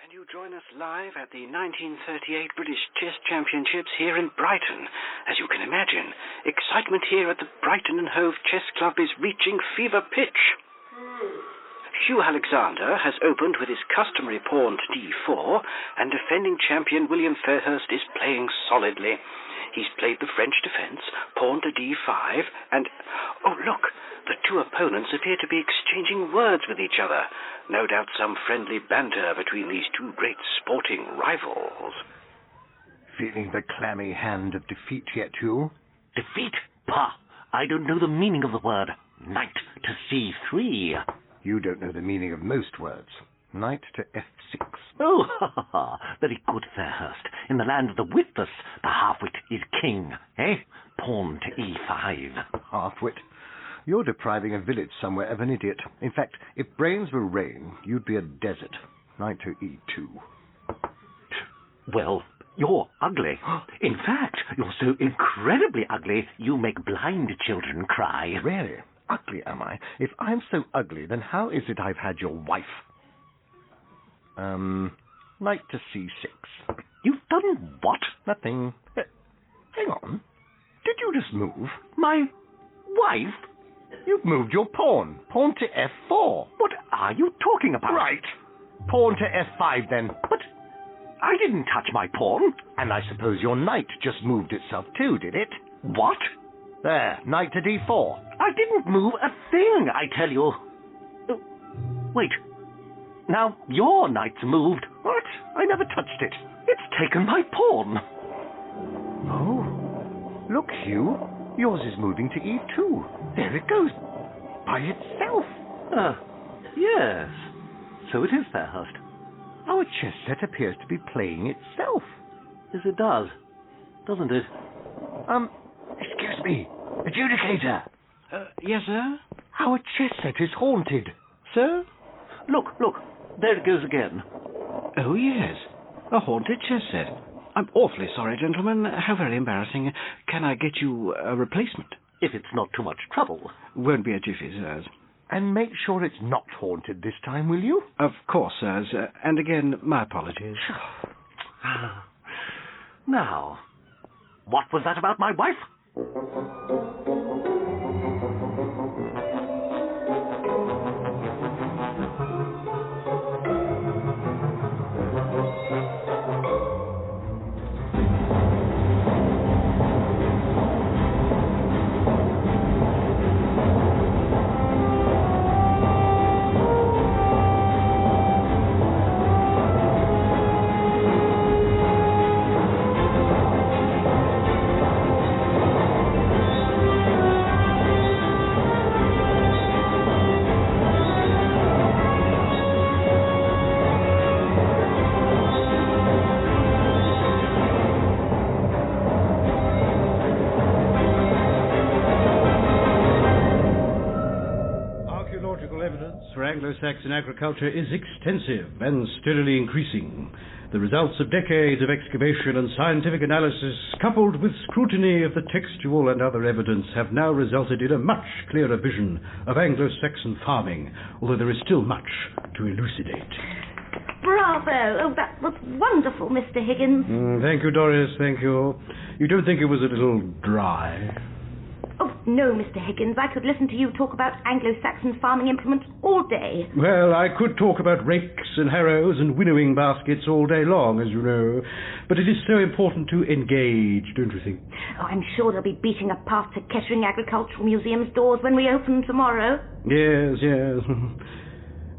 Can you join us live at the 1938 British Chess Championships here in Brighton? As you can imagine, excitement here at the Brighton and Hove Chess Club is reaching fever pitch. Hugh Alexander has opened with his customary pawn to d4, and defending champion William Fairhurst is playing solidly. He's played the French defence, pawn to d5, and... oh, look! The two opponents appear to be exchanging words with each other. No doubt some friendly banter between these two great sporting rivals. Feeling the clammy hand of defeat yet, Hugh? Defeat? Bah! I don't know the meaning of the word. Knight to c3. You don't know the meaning of most words. Knight to f6. Oh, ha, ha. Very good, Fairhurst. In the land of the witless, the half-wit is king, eh? Pawn to e5. Half-wit? You're depriving a village somewhere of an idiot. In fact, if brains were rain, you'd be a desert. Knight to e2. Well, you're ugly. In fact, you're so incredibly ugly, you make blind children cry. Really? Ugly, am I? If I'm so ugly, then how is it I've had your wife? Knight to c6. You've done what? Nothing. Hang on. Did you just move? My wife? You've moved your pawn. Pawn to f4. What are you talking about? Right. Pawn to f5, then. But I didn't touch my pawn. And I suppose your knight just moved itself too, did it? What? There, knight to d4. I didn't move a thing, I tell you. Wait. Now, your knight's moved. What? I never touched it. It's taken my pawn. Oh. Look, Hugh. Yours is moving to e2. There it goes. By itself. Yes. So it is, Fairhurst. Our chess set appears to be playing itself. Yes, it does. Doesn't it? Excuse me. Adjudicator. Yes, sir? Our chess set is haunted. Sir? Look. There it goes again. Oh, yes. A haunted chess set. I'm awfully sorry, gentlemen. How very embarrassing. Can I get you a replacement? If it's not too much trouble. Won't be a jiffy, sirs. And make sure it's not haunted this time, will you? Of course, sirs. And again, my apologies. Now, what was that about my wife? Anglo-Saxon agriculture is extensive and steadily increasing. The results of decades of excavation and scientific analysis, coupled with scrutiny of the textual and other evidence, have now resulted in a much clearer vision of Anglo-Saxon farming, although there is still much to elucidate. Bravo! Oh, that was wonderful, Mr. Higgins. Thank you, Doris, thank you. You don't think it was a little dry? Oh, no, Mr. Higgins. I could listen to you talk about Anglo-Saxon farming implements all day. Well, I could talk about rakes and harrows and winnowing baskets all day long, as you know. But it is so important to engage, don't you think? Oh, I'm sure they'll be beating a path to Kettering Agricultural Museum's doors when we open tomorrow. Yes.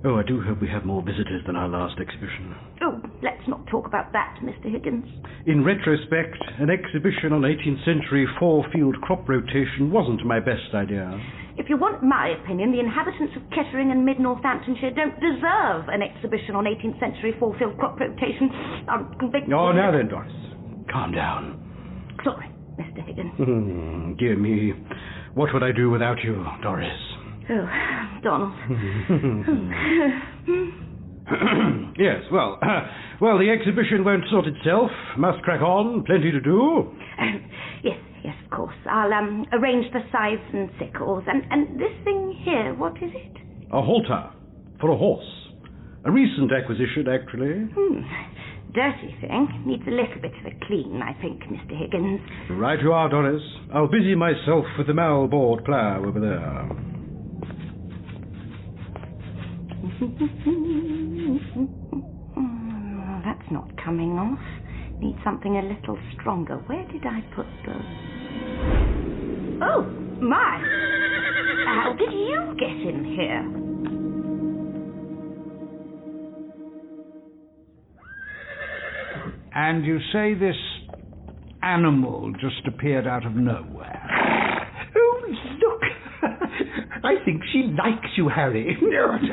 Oh, I do hope we have more visitors than our last exhibition. Oh, let's not talk about that, Mr. Higgins. In retrospect, an exhibition on 18th century four-field crop rotation wasn't my best idea. If you want my opinion, the inhabitants of Kettering and mid-Northamptonshire don't deserve an exhibition on 18th century four-field crop rotation. Oh, now then, Doris. Calm down. Sorry, Mr. Higgins. Dear me. What would I do without you, Doris? Oh, Donald. Yes, well, the exhibition won't sort itself. Must crack on. Plenty to do. Yes, of course. I'll arrange the scythes and sickles. And this thing here, what is it? A halter for a horse. A recent acquisition, actually. Dirty thing. Needs a little bit of a clean, I think, Mr. Higgins. Right you are, Doris. I'll busy myself with the malboard plough over there. That's not coming off. Need something a little stronger. Where did I put the... Oh, my! How did you get in here? And you say this animal just appeared out of nowhere? Oh, look! I think she likes you, Harry.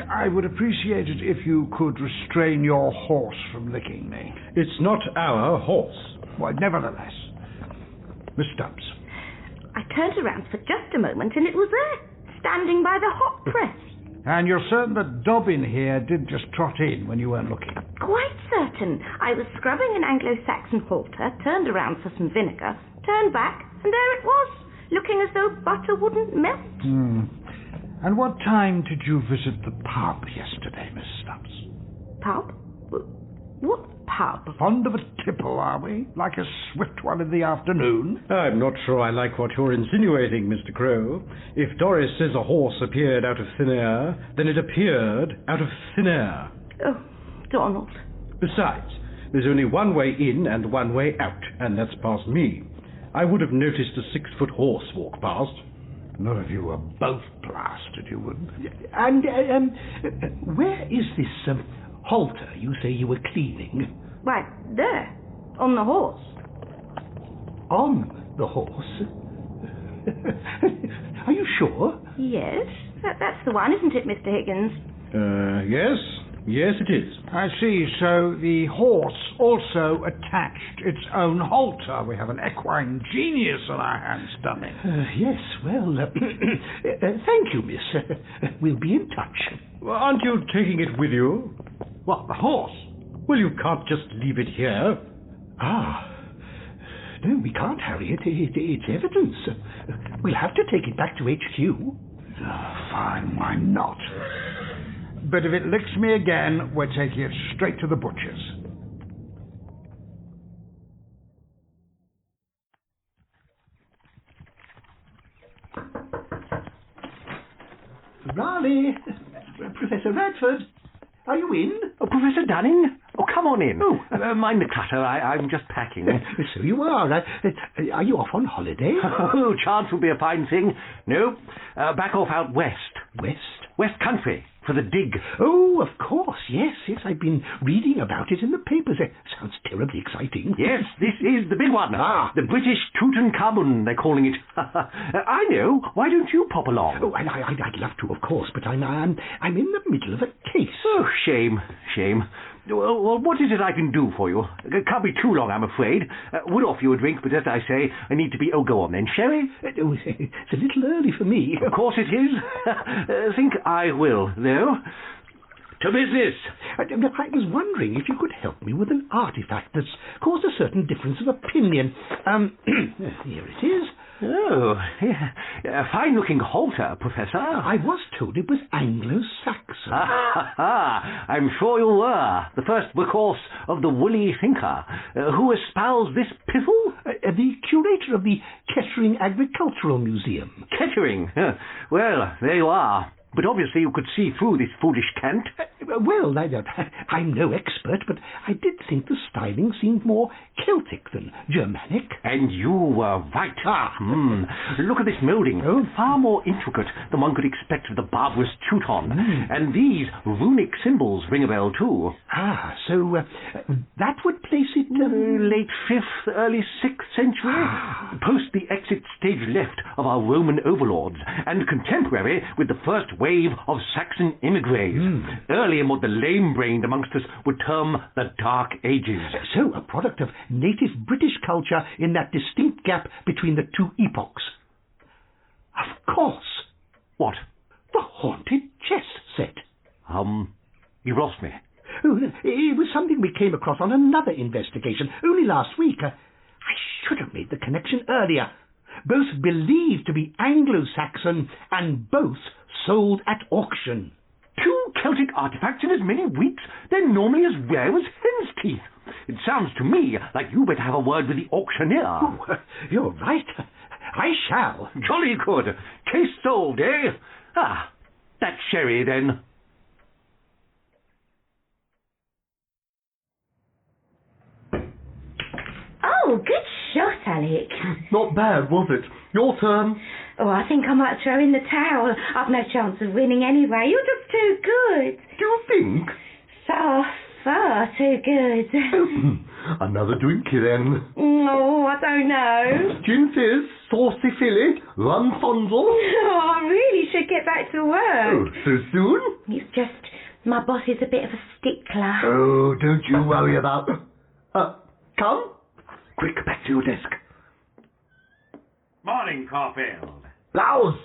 I would appreciate it if you could restrain your horse from licking me. It's not our horse. Well, nevertheless. Miss Stubbs. I turned around for just a moment and it was there, standing by the hot press. And you're certain that Dobbin here did just trot in when you weren't looking? Quite certain. I was scrubbing an Anglo-Saxon halter, turned around for some vinegar, turned back, and there it was, looking as though butter wouldn't melt. And what time did you visit the pub yesterday, Miss Stubbs? Pub? What pub? Fond of a tipple, are we? Like a swift one in the afternoon? I'm not sure I like what you're insinuating, Mr. Crow. If Doris says a horse appeared out of thin air, then it appeared out of thin air. Oh, Donald. Besides, there's only one way in and one way out, and that's past me. I would have noticed a 6-foot horse walk past. None of you were both blasted, you wouldn't. And, where is this, halter you say you were cleaning? Why, there, on the horse. On the horse? Are you sure? Yes, that's the one, isn't it, Mr. Higgins? Yes. Yes, it is. I see. So the horse also attached its own halter. We have an equine genius on our hands, dummy. Yes, well, thank you, miss. We'll be in touch. Well, aren't you taking it with you? What, the horse? Well, you can't just leave it here. No, we can't, Harry. It's evidence. We'll have to take it back to HQ. Fine, why not? But if it licks me again, we're taking it straight to the butcher's. Ralegh, Professor Radford, are you in? Oh, Professor Dunning? Oh, come on in. Oh, mind the clutter. I'm just packing. So you are. Are you off on holiday? Oh, chance will be a fine thing. No, back off out west. West? West Country, for the dig. Oh, of course, yes. I've been reading about it in the papers. It sounds terribly exciting. Yes, this is the big one. The British Tutankhamen, they're calling it. I know. Why don't you pop along? Oh, I'd love to, of course, but I'm in the middle of a case. Oh, shame. Well, what is it I can do for you? It can't be too long, I'm afraid. Would offer you a drink, but as I say, I need to be... Oh, go on then. Sherry? It's a little early for me. Of course it is. Think I will, though. To business. I was wondering if you could help me with an artifact that's caused a certain difference of opinion. Here it is. Oh, yeah. A fine-looking halter, Professor. I was told it was Anglo-Saxon. I'm sure you were. The first workhorse of the woolly thinker. Who espoused this piffle? The curator of the Kettering Agricultural Museum. Kettering? Well, there you are. But obviously you could see through this foolish cant. Well, I'm no expert, but I did think the styling seemed more Celtic than Germanic. And you were right. Look at this moulding. Far more intricate than one could expect of the barbarous Teuton. And these runic symbols ring a bell too. So that would place it... late 5th, early 6th century. Post the exit stage left of our Roman overlords, and contemporary with the first wave of Saxon immigrants. Early in what the lame-brained amongst us would term the Dark Ages. So, a product of native British culture in that distinct gap between the two epochs. Of course. What? The haunted chess set. You lost me. It was something we came across on another investigation only last week. I should have made the connection earlier. Both believed to be Anglo-Saxon and both sold at auction. 2 Celtic artefacts in as many weeks. They're normally as rare as hen's teeth. It sounds to me like you better have a word with the auctioneer. Oh, you're right. I shall. Jolly good. Case sold, eh? Ah, that's sherry, then. Oh, good shot, Alec. Not bad, was it? Your turn. Oh, I think I might throw in the towel. I've no chance of winning anyway. You're just too good. Do you think? Far too good. Another drinky then. Oh, I don't know. Gin fizz, saucy filly, rum fondle. Oh, I really should get back to work. Oh, so soon? It's just my boss is a bit of a stickler. Oh, don't you worry about... come? Quick, back to your desk. Morning, Caulfield. Blouse!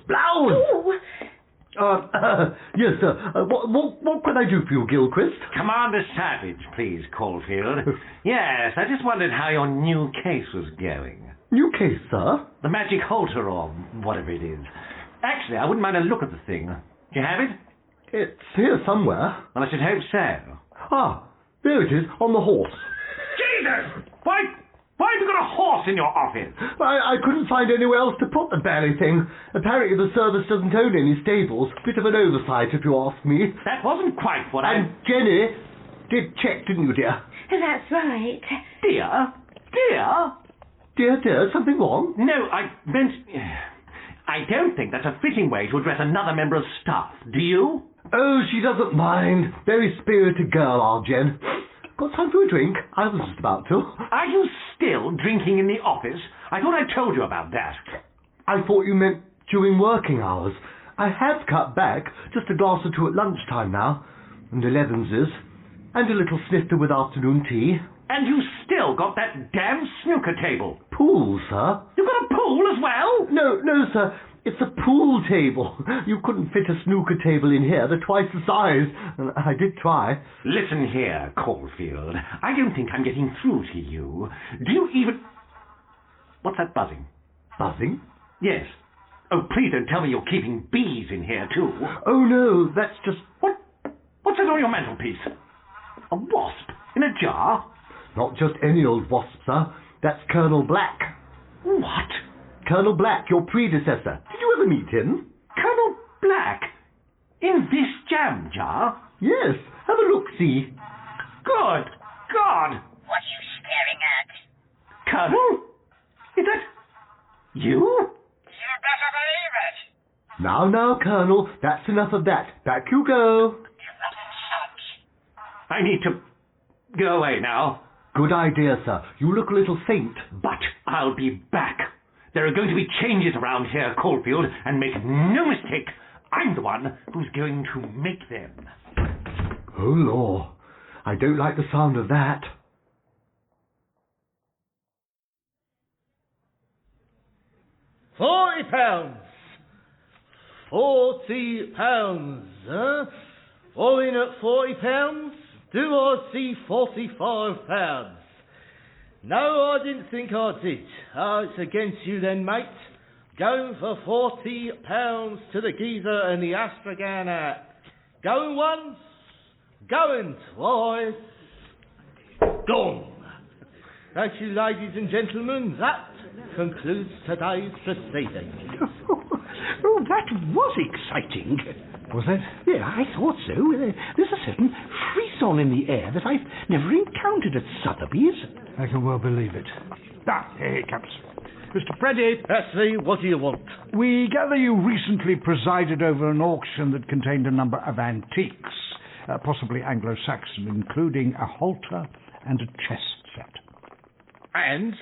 Oh, Yes, sir. What can I do for you, Gilchrist? Commander Savage, please, Caulfield. Yes, I just wondered how your new case was going. New case, sir? The magic halter or whatever it is. Actually, I wouldn't mind a look at the thing. Do you have it? It's here somewhere. Well, I should hope so. Ah, there it is, on the horse. Jesus! Why have you got a horse in your office? I couldn't find anywhere else to put the bally thing. Apparently the service doesn't own any stables. Bit of an oversight, if you ask me. That wasn't quite what And Jenny did check, didn't you, dear? that's right. Dear? Dear, something wrong? No, I meant... I don't think that's a fitting way to address another member of staff. Do you? Oh, she doesn't mind. Very spirited girl, our Jen. Got time for a drink? I was just about to. Are you still drinking in the office? I thought I told you about that. I thought you meant during working hours. I have cut back, just a glass or two at lunchtime now, and 11s, and a little snifter with afternoon tea. And you still got that damn snooker table. Pool, sir? You got a pool as well? No, sir. It's a pool table. You couldn't fit a snooker table in here. They're twice the size. And I did try. Listen here, Caulfield. I don't think I'm getting through to you. Do you even... What's that buzzing? Buzzing? Yes. Oh, please don't tell me you're keeping bees in here, too. Oh, no, that's just... What's that on your mantelpiece? A wasp? In a jar? Not just any old wasp, sir. That's Colonel Black. What? Colonel Black, your predecessor. Did you ever meet him? Colonel Black? In this jam jar? Yes. Have a look-see. Good God! What are you staring at? Colonel? Is that... you? You better believe it. Now, Colonel, that's enough of that. Back you go. You rotten sod. I need to go away now. Good idea, sir. You look a little faint. But I'll be back. There are going to be changes around here, Caulfield, and make no mistake, I'm the one who's going to make them. Oh, law. I don't like the sound of that. £40. £40, huh? All in at £40? Do I see £45? No, I didn't think I did. It's against you then, mate. Going for £40 to the geezer and the astragan hat. Going once, going twice. Gone. Thank you, ladies and gentlemen. That concludes today's proceedings. Oh, that was exciting. Was it? Yeah, I thought so. There's a certain frisson in the air that I've never encountered at Sotheby's. I can well believe it. Here it comes. Mr. Preddy. Fanatsy, what do you want? We gather you recently presided over an auction that contained a number of antiques, possibly Anglo-Saxon, including a halter and a chest set. And?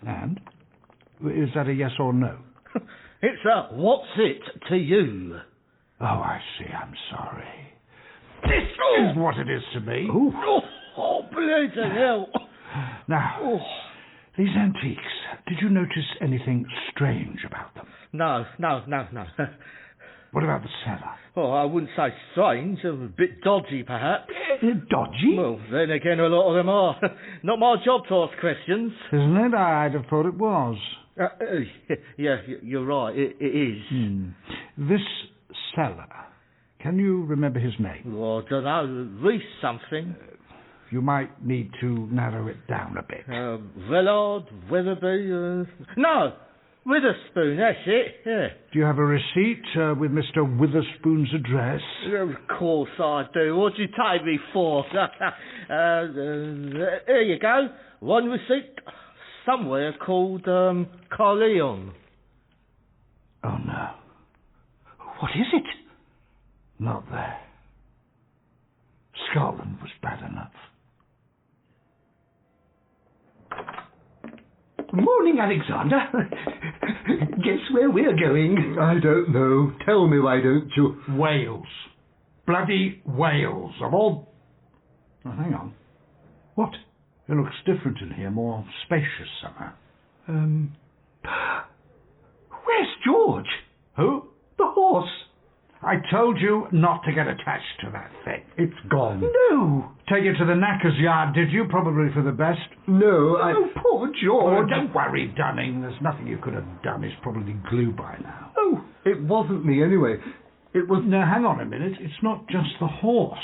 And? Is that a yes or no? It's a what's it to you? Oh, I see. I'm sorry. This is what it is to me. Oh, bloody hell. Now, these antiques, did you notice anything strange about them? No. What about the cellar? Oh, I wouldn't say strange. A bit dodgy, perhaps. Dodgy? Well, then again, a lot of them are. Not my job to ask questions. Isn't it? I'd have thought it was. Yeah, you're right. It is. This cellar, Can you remember his name? Well, I don't know. Reese something. You might need to narrow it down a bit. Vellard, Weatherby, no, Witherspoon, that's it, yeah. Do you have a receipt with Mr. Witherspoon's address? Of course I do. What do you take me for? Here you go. One receipt somewhere called Carleon. Oh, no. What is it? Not there. Scotland was bad enough. Morning, Alexander. Guess where we're going? I don't know. Tell me, why don't you? Wales. Bloody Wales. Of all... Oh, hang on. What? It looks different in here, more spacious somehow. Where's George? Who? The horse. I told you not to get attached to that thing. It's gone. No. Take it to the knacker's yard, did you? Probably for the best. No, Oh, poor George. Oh, don't worry, Dunning. There's nothing you could have done. It's probably glue by now. Oh, It wasn't me, anyway. It was... Now, hang on a minute. It's not just the horse.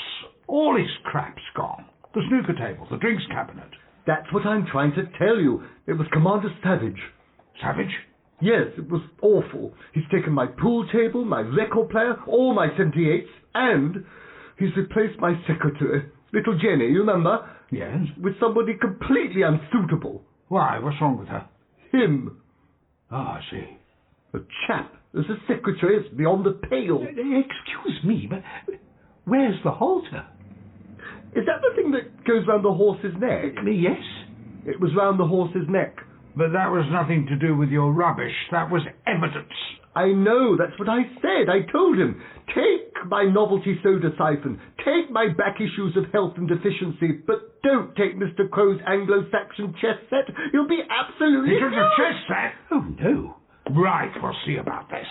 All his crap's gone. The snooker table, the drinks cabinet. That's what I'm trying to tell you. It was Commander Savage. Savage? Yes, it was awful. He's taken my pool table, my record player, all my 78s, and he's replaced my secretary, little Jenny, you remember? Yes. With somebody completely unsuitable. Why? What's wrong with her? Him. Oh, I see. A chap as a secretary is beyond the pale. excuse me, but where's the halter? Is that the thing that goes round the horse's neck? Yes. It was round the horse's neck. But that was nothing to do with your rubbish. That was evidence. I know, that's what I said. I told him, take my novelty soda siphon, take my back issues of Health and Deficiency, but don't take Mr. Crow's Anglo-Saxon chess set. You'll be absolutely... He took a chess set? Oh, no. Right, we'll see about this.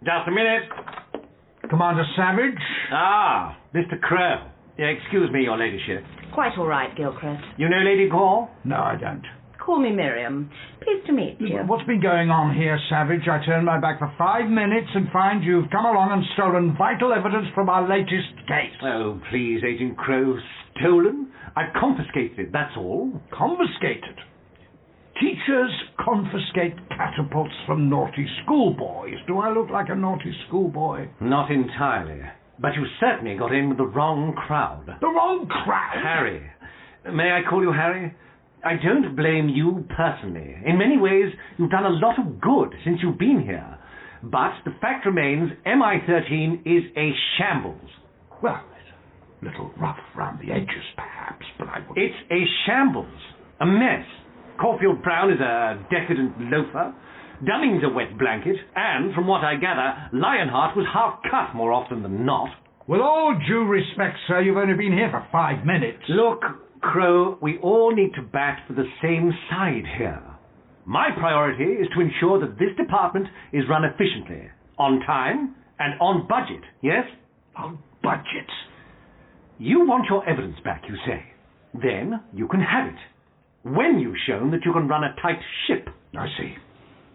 Just a minute. Commander Savage? Ah, Mr. Crow. Excuse me, your ladyship. Quite all right, Gilchrist. You know Lady Gore? No, I don't. Call me Miriam. Pleased to meet you. What's been going on here, Savage? I turned my back for 5 minutes and find you've come along and stolen vital evidence from our latest case. Oh, please, Agent Crow. Stolen? I've confiscated it, that's all. Confiscated? Teachers confiscate catapults from naughty schoolboys. Do I look like a naughty schoolboy? Not entirely. But you certainly got in with the wrong crowd. The wrong crowd? Harry. May I call you Harry? I don't blame you personally. In many ways, you've done a lot of good since you've been here. But the fact remains, MI13 is a shambles. Well, it's a little rough round the edges, perhaps, but I wouldn't... It's a shambles. A mess. Caulfield Brown is a decadent loafer. Dunning's a wet blanket. And, from what I gather, Lionheart was half-cut more often than not. With all due respect, sir, you've only been here for 5 minutes. Look, Crow, we all need to bat for the same side here. My priority is to ensure that this department is run efficiently, on time, and on budget, yes? On budget? You want your evidence back, you say. Then you can have it. When you've shown that you can run a tight ship. I see.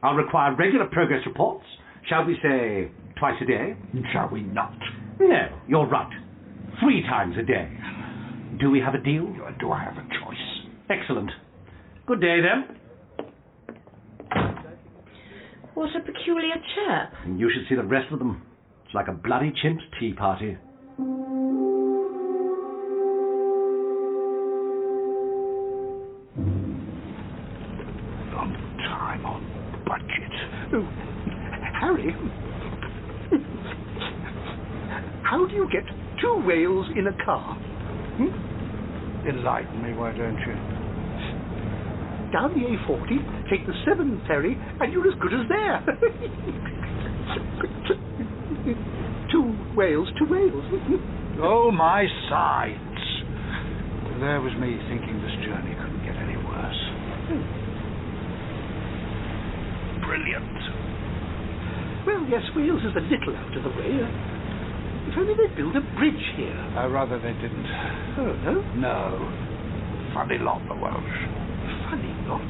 I'll require regular progress reports. Shall we say twice a day? Shall we not? No, you're right. 3 times a day. Do we have a deal? Do I have a choice? Excellent. Good day, then. What a peculiar chap. You should see the rest of them. It's like a bloody chimp's tea party. On time, on budget. Oh, Harry. How do you get 2 whales in a car? Enlighten me, why don't you? Down the A40, take the 7 ferry, and you're as good as there. 2 whales to Wales. Oh, my sides. There was me thinking this journey couldn't get any worse. Brilliant. Well, yes, Wales is a little out of the way. If only they'd build a bridge here. Rather they didn't. Oh, no? No. Funny lot, the Welsh. Funny lot.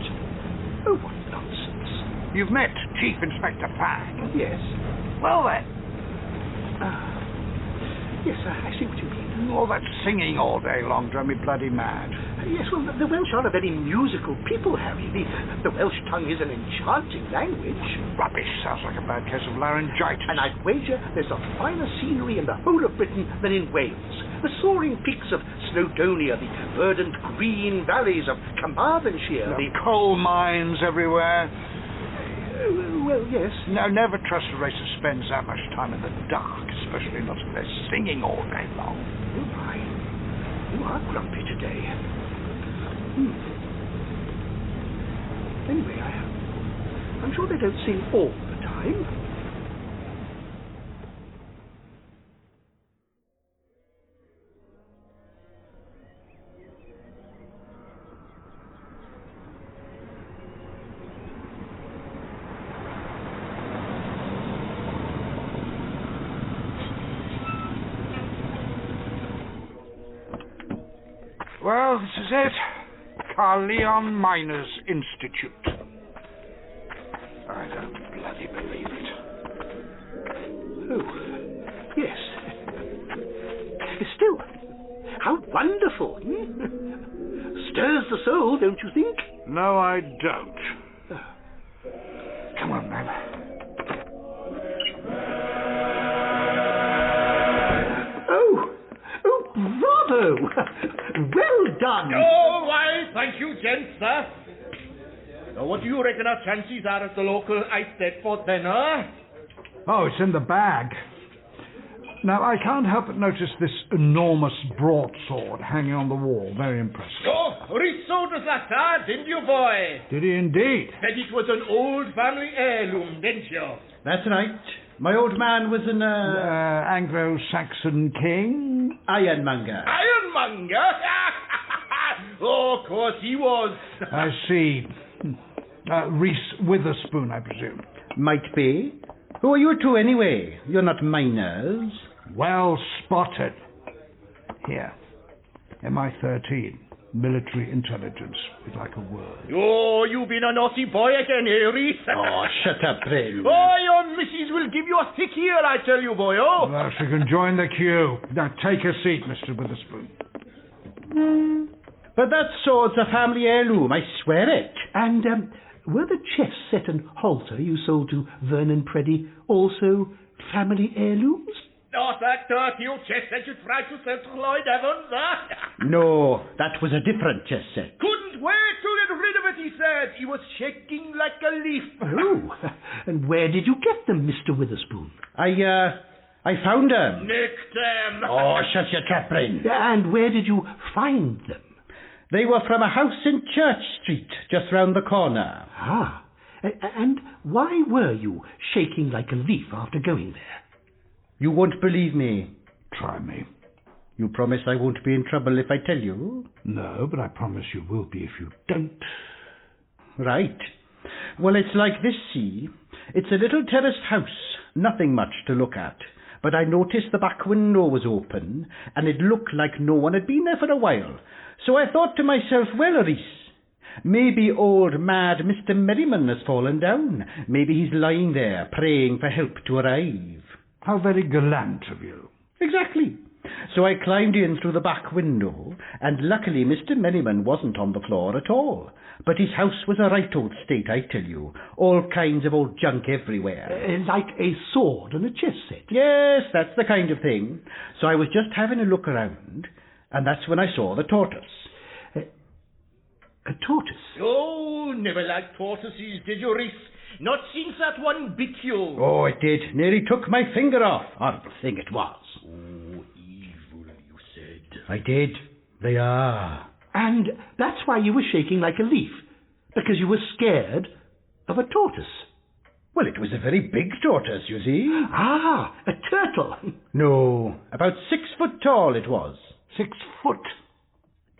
Oh, what nonsense. You've met Chief Inspector Fang? Yes. Well then. Yes, I see what you mean. All that singing all day long drove me bloody mad. Yes, well, the Welsh are a very musical people, Harry. The Welsh tongue is an enchanting language. Rubbish. Sounds like a bad case of laryngitis. And I'd wager there's a finer scenery in the whole of Britain than in Wales. The soaring peaks of Snowdonia, the verdant green valleys of Carmarthenshire, the coal mines everywhere. Well, yes. No, never trust a race that spends that much time in the dark, especially not if they're singing all day long. Oh, my. You are grumpy today. Anyway, I'm sure they don't sing all the time. Well, this is it. Carleon Miners Institute. I don't bloody believe it. Oh, yes. Still, how wonderful. Stirs the soul, don't you think? No, I don't. Come on, man. Bravo! Well done! Oh, why, thank you, gents, sir. Now, what do you reckon our chances are at the local Eisteddfod then, Oh, it's in the bag. Now, I can't help but notice this enormous broadsword hanging on the wall. Very impressive. Oh, Rhys told us that, didn't you, boy? Did he indeed? Said it was an old family heirloom, didn't you? That's right. My old man was an, Anglo-Saxon king? ironmonger. Ironmonger? Oh, of course he was. I see. Rhys Witherspoon, I presume. Might be. Who are you two anyway? You're not miners. Well spotted. Here. MI13. Military intelligence. We'd like a word. Oh, you've been a naughty boy again, Rhys. Oh, shut up, Ralegh. Oh, your missus will give you a thick ear, I tell you, boy. Oh. Well, she can join the queue. Now, take a seat, Mr. Witherspoon. But that sword's a family heirloom, I swear it. And, were the chess set and halter you sold to Vernon Preddy also family heirlooms? Not that dirty old chess set you tried to sell to Lloyd Evans, No, that was a different chess set. Couldn't wait to get rid of it, he said. He was shaking like a leaf. Oh, and where did you get them, Mr. Witherspoon? I found them. Nicked them. Oh, shut your trap, brain. And where did you find them? They were from a house in Church Street, just round the corner. Ah, and why were you shaking like a leaf after going there? You won't believe me. Try me. You promise I won't be in trouble if I tell you? No, but I promise you will be if you don't. Right. Well, it's like this, see? It's a little terraced house, nothing much to look at. But I noticed the back window was open, and it looked like no one had been there for a while. So I thought to myself, well, Rhys, maybe old mad Mr Merriman has fallen down. Maybe he's lying there, praying for help to arrive. How very gallant of you. Exactly. So I climbed in through the back window, and luckily Mr Merriman wasn't on the floor at all. But his house was a right old state, I tell you. All kinds of old junk everywhere. Like a sword and a chess set? Yes, that's the kind of thing. So I was just having a look around, and that's when I saw the tortoise. A tortoise? Oh, never liked tortoises, did you, Rhys? Not since that one bit you. Oh, it did. Nearly took my finger off. Horrible thing it was. Oh, evil, you said. I did. They are. And that's why you were shaking like a leaf, because you were scared of a tortoise. Well, it was a very big tortoise, you see. Ah, a turtle. No, about 6 foot tall it was. 6 foot?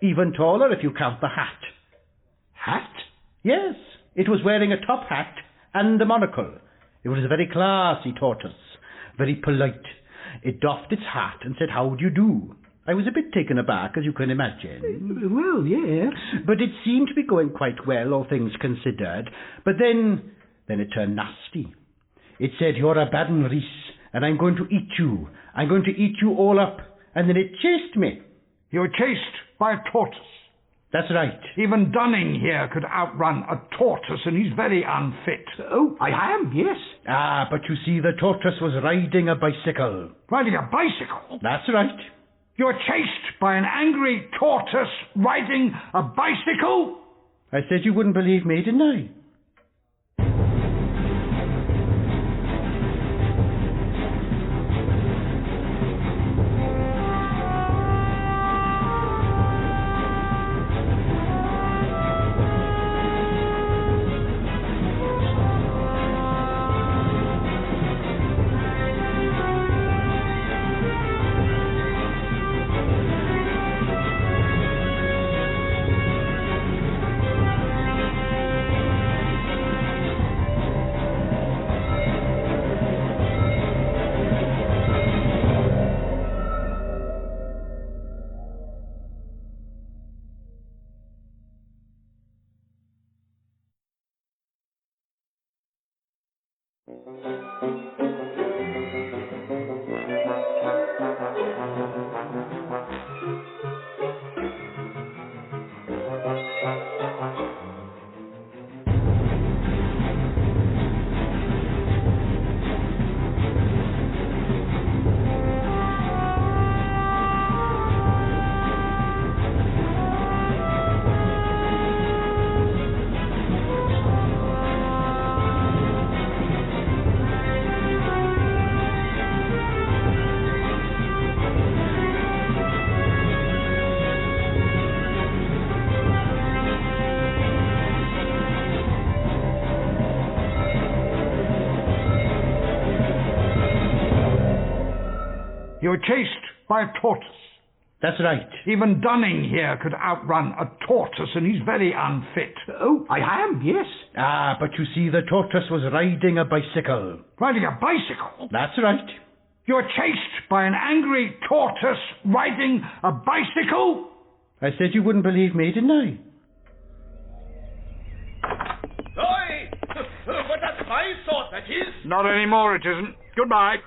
Even taller if you count the hat. Hat? Yes, it was wearing a top hat and a monocle. It was a very classy tortoise, very polite. It doffed its hat and said, "How do you do?" I was a bit taken aback, as you can imagine. Well, yes. But it seemed to be going quite well, all things considered. But then it turned nasty. It said, "You're a bad un, Rhys, and I'm going to eat you. I'm going to eat you all up." And then it chased me. You were chased by a tortoise. That's right. Even Dunning here could outrun a tortoise, and he's very unfit. Oh, I am, yes. Ah, but you see, the tortoise was riding a bicycle. Riding a bicycle? That's right. You were chased by an angry tortoise riding a bicycle? I said you wouldn't believe me, didn't I? You were chased by a tortoise. That's right. Even Dunning here could outrun a tortoise, and he's very unfit. Oh, I am, yes. Ah, but you see, the tortoise was riding a bicycle. Riding a bicycle? That's right. You were chased by an angry tortoise riding a bicycle? I said you wouldn't believe me, didn't I? Oi! But that's my sort, that is. Not anymore, it isn't. Goodbye.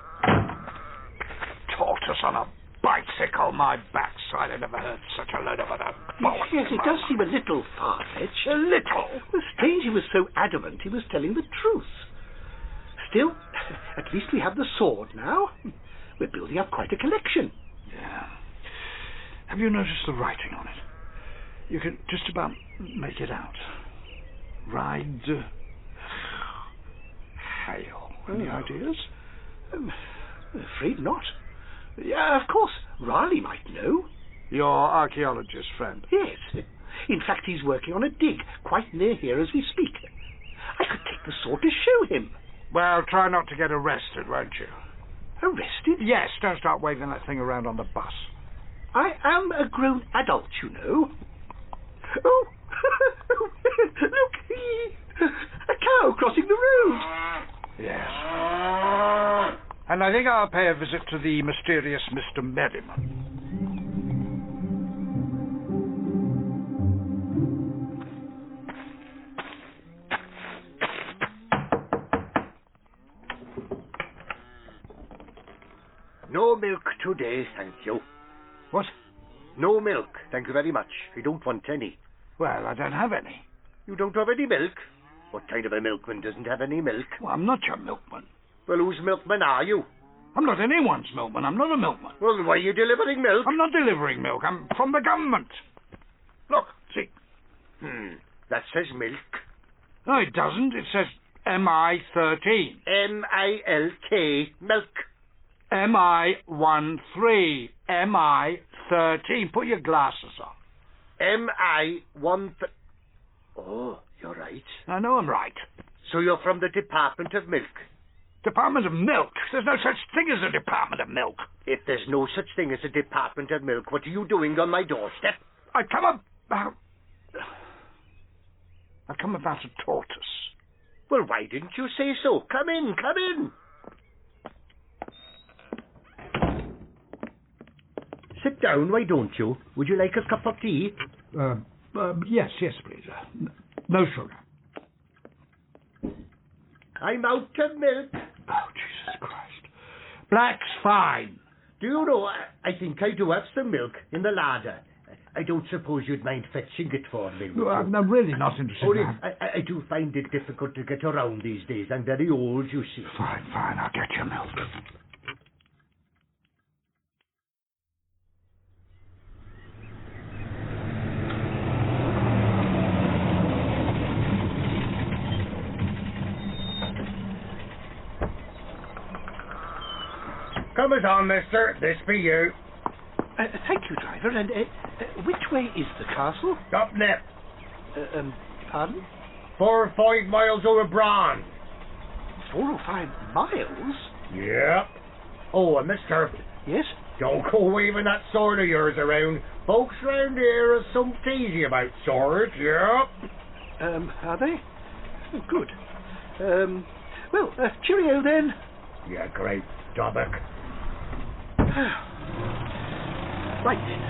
Tortoise on a bicycle, my backside. I never heard such a load of utter bollocks. Yes, it does seem a little far-fetched. A little? Well, strange he was so adamant he was telling the truth. Still, at least we have the sword now. We're building up quite a collection. Yeah. Have you noticed the writing on it? You can just about make it out. Ride... hail. Any ideas? Afraid not. Yeah, of course, Ralegh might know. Your archaeologist friend? Yes. In fact, he's working on a dig quite near here as we speak. I could take the sword to show him. Well, try not to get arrested, won't you? Arrested? Yes, don't start waving that thing around on the bus. I am a grown adult, you know. Oh, look, a cow crossing the road. Yes. And I think I'll pay a visit to the mysterious Mr Merriman. No milk today, thank you. What? No milk, thank you very much. I don't want any. Well, I don't have any. You don't have any milk? What kind of a milkman doesn't have any milk? Well, I'm not your milkman. Well, whose milkman are you? I'm not anyone's milkman. I'm not a milkman. Well, why are you delivering milk? I'm not delivering milk. I'm from the government. Look, see. That says milk. No, it doesn't. It says MI13. M-I-L-K, milk. MI13. MI13. Put your glasses on. M-I-1... Oh, you're right. I know I'm right. So you're from the Department of Milk? Department of Milk? There's no such thing as a Department of Milk. If there's no such thing as a Department of Milk, what are you doing on my doorstep? I've come about a tortoise. Well, why didn't you say so? Come in, come in. Sit down, why don't you? Would you like a cup of tea? Yes, please. No sugar. I'm out of milk. Oh, Jesus Christ. Black's fine. Do you know, I think I do have some milk in the larder. I don't suppose you'd mind fetching it for me. No, I'm really not interested. Only, I do find it difficult to get around these days. I'm very old, you see. Fine, I'll get your milk. Come as on, mister. This be you. Thank you, driver. And which way is the castle? Up left. Pardon? 4 or 5 miles over Braun. 4 or 5 miles? Yep. Oh, and mister. Yes? Don't go waving that sword of yours around. Folks round here are some teasy about swords, yep. Are they? Oh, good. Well, cheerio then. Yeah, great Dobbock. Right then.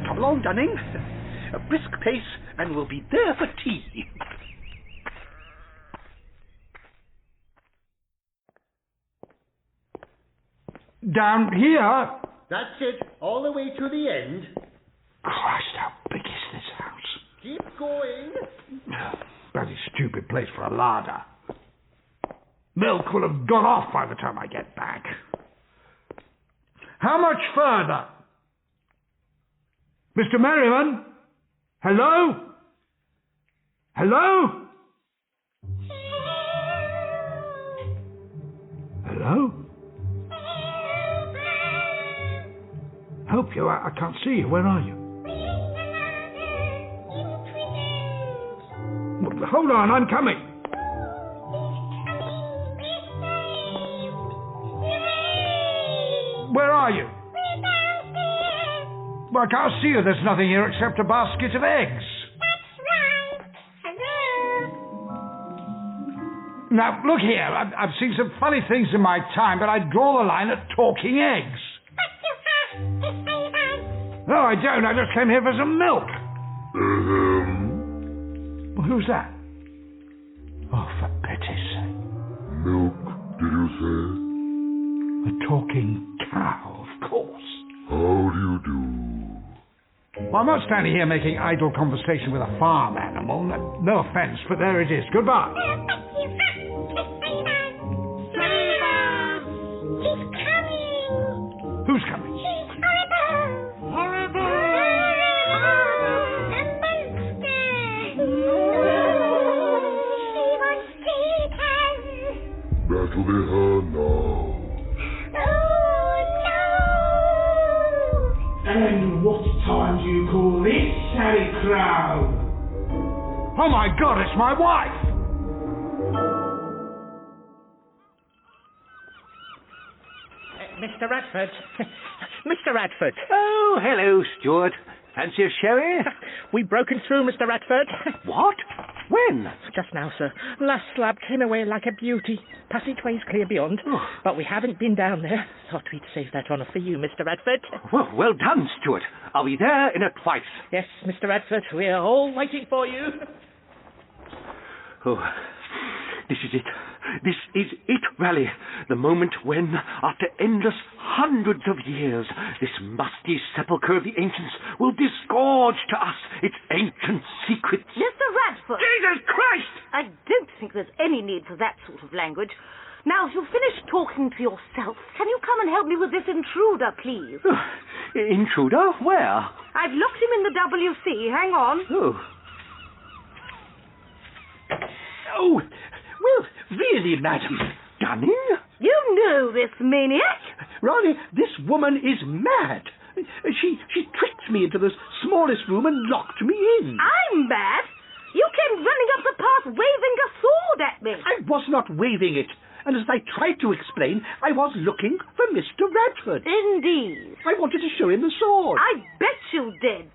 Come along, Dunning. A brisk pace, and we'll be there for tea. Down here? That's it. All the way to the end. Christ, how big is this house? Keep going. Bloody stupid place for a larder. Milk will have gone off by the time I get back. How much further? Mr. Merriman? Hello? Hello? Hello? Help you? I can't see you. Where are you? Well, hold on, I'm coming. Where are you? Well, I can't see you. There's nothing here except a basket of eggs. That's right. Hello. Now, look here. I've seen some funny things in my time, but I draw the line at talking eggs. But you have to say that. No, I don't. I just came here for some milk. Well, who's that? Oh, for pity's sake. Milk, did you say? A talking cow, of course. How do you do? Well, I'm not standing here making idle conversation with a farm animal. No offence, but there it is. Goodbye. But you have to say that. He's coming. Who's coming? He's horrible. Horrible. A monster. He wants to eat us. That'll be her now. And what time do you call this, Harry Crow? Oh my God, it's my wife! Mr. Radford. Mr. Radford. Oh, hello, Stuart. Fancy a sherry? We've broken through, Mr. Radford. What? When? Just now, sir. Last slab came away like a beauty. Passageway's clear beyond. Oh. But we haven't been down there. Thought we'd save that honour for you, Mr. Radford. Well done, Stuart. Are we there in a twice? Yes, Mr. Radford. We're all waiting for you. Oh, this is it. This is it, Ralegh. The moment when, after endless hundreds of years, this musty sepulchre of the ancients will disgorge to us its ancient secrets. Mr. Radford! Jesus Christ! I don't think there's any need for that sort of language. Now, if you've finished talking to yourself, can you come and help me with this intruder, please? Intruder? Where? I've locked him in the WC. Hang on. Oh, well, really, madam. Dunning? You know this maniac. Ralegh, this woman is mad. She tricked me into the smallest room and locked me in. I'm mad? You came running up the path waving a sword at me. I was not waving it. And as I tried to explain, I was looking for Mr. Radford. Indeed. I wanted to show him the sword. I bet you did.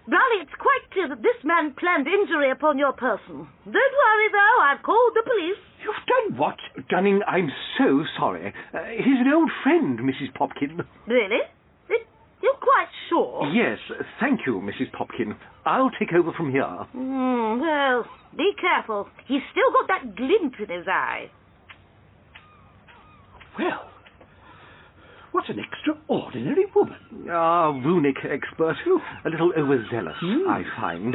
Ralegh, it's quite clear that this man planned injury upon your person. Don't worry, though. I've called the police. You've done what? Dunning, I'm so sorry. He's an old friend, Mrs. Popkin. Really? You're quite sure? Yes, thank you, Mrs. Popkin. I'll take over from here. Well, be careful. He's still got that glint in his eye. Well, what an extraordinary woman. Runic expert. A little overzealous, I find.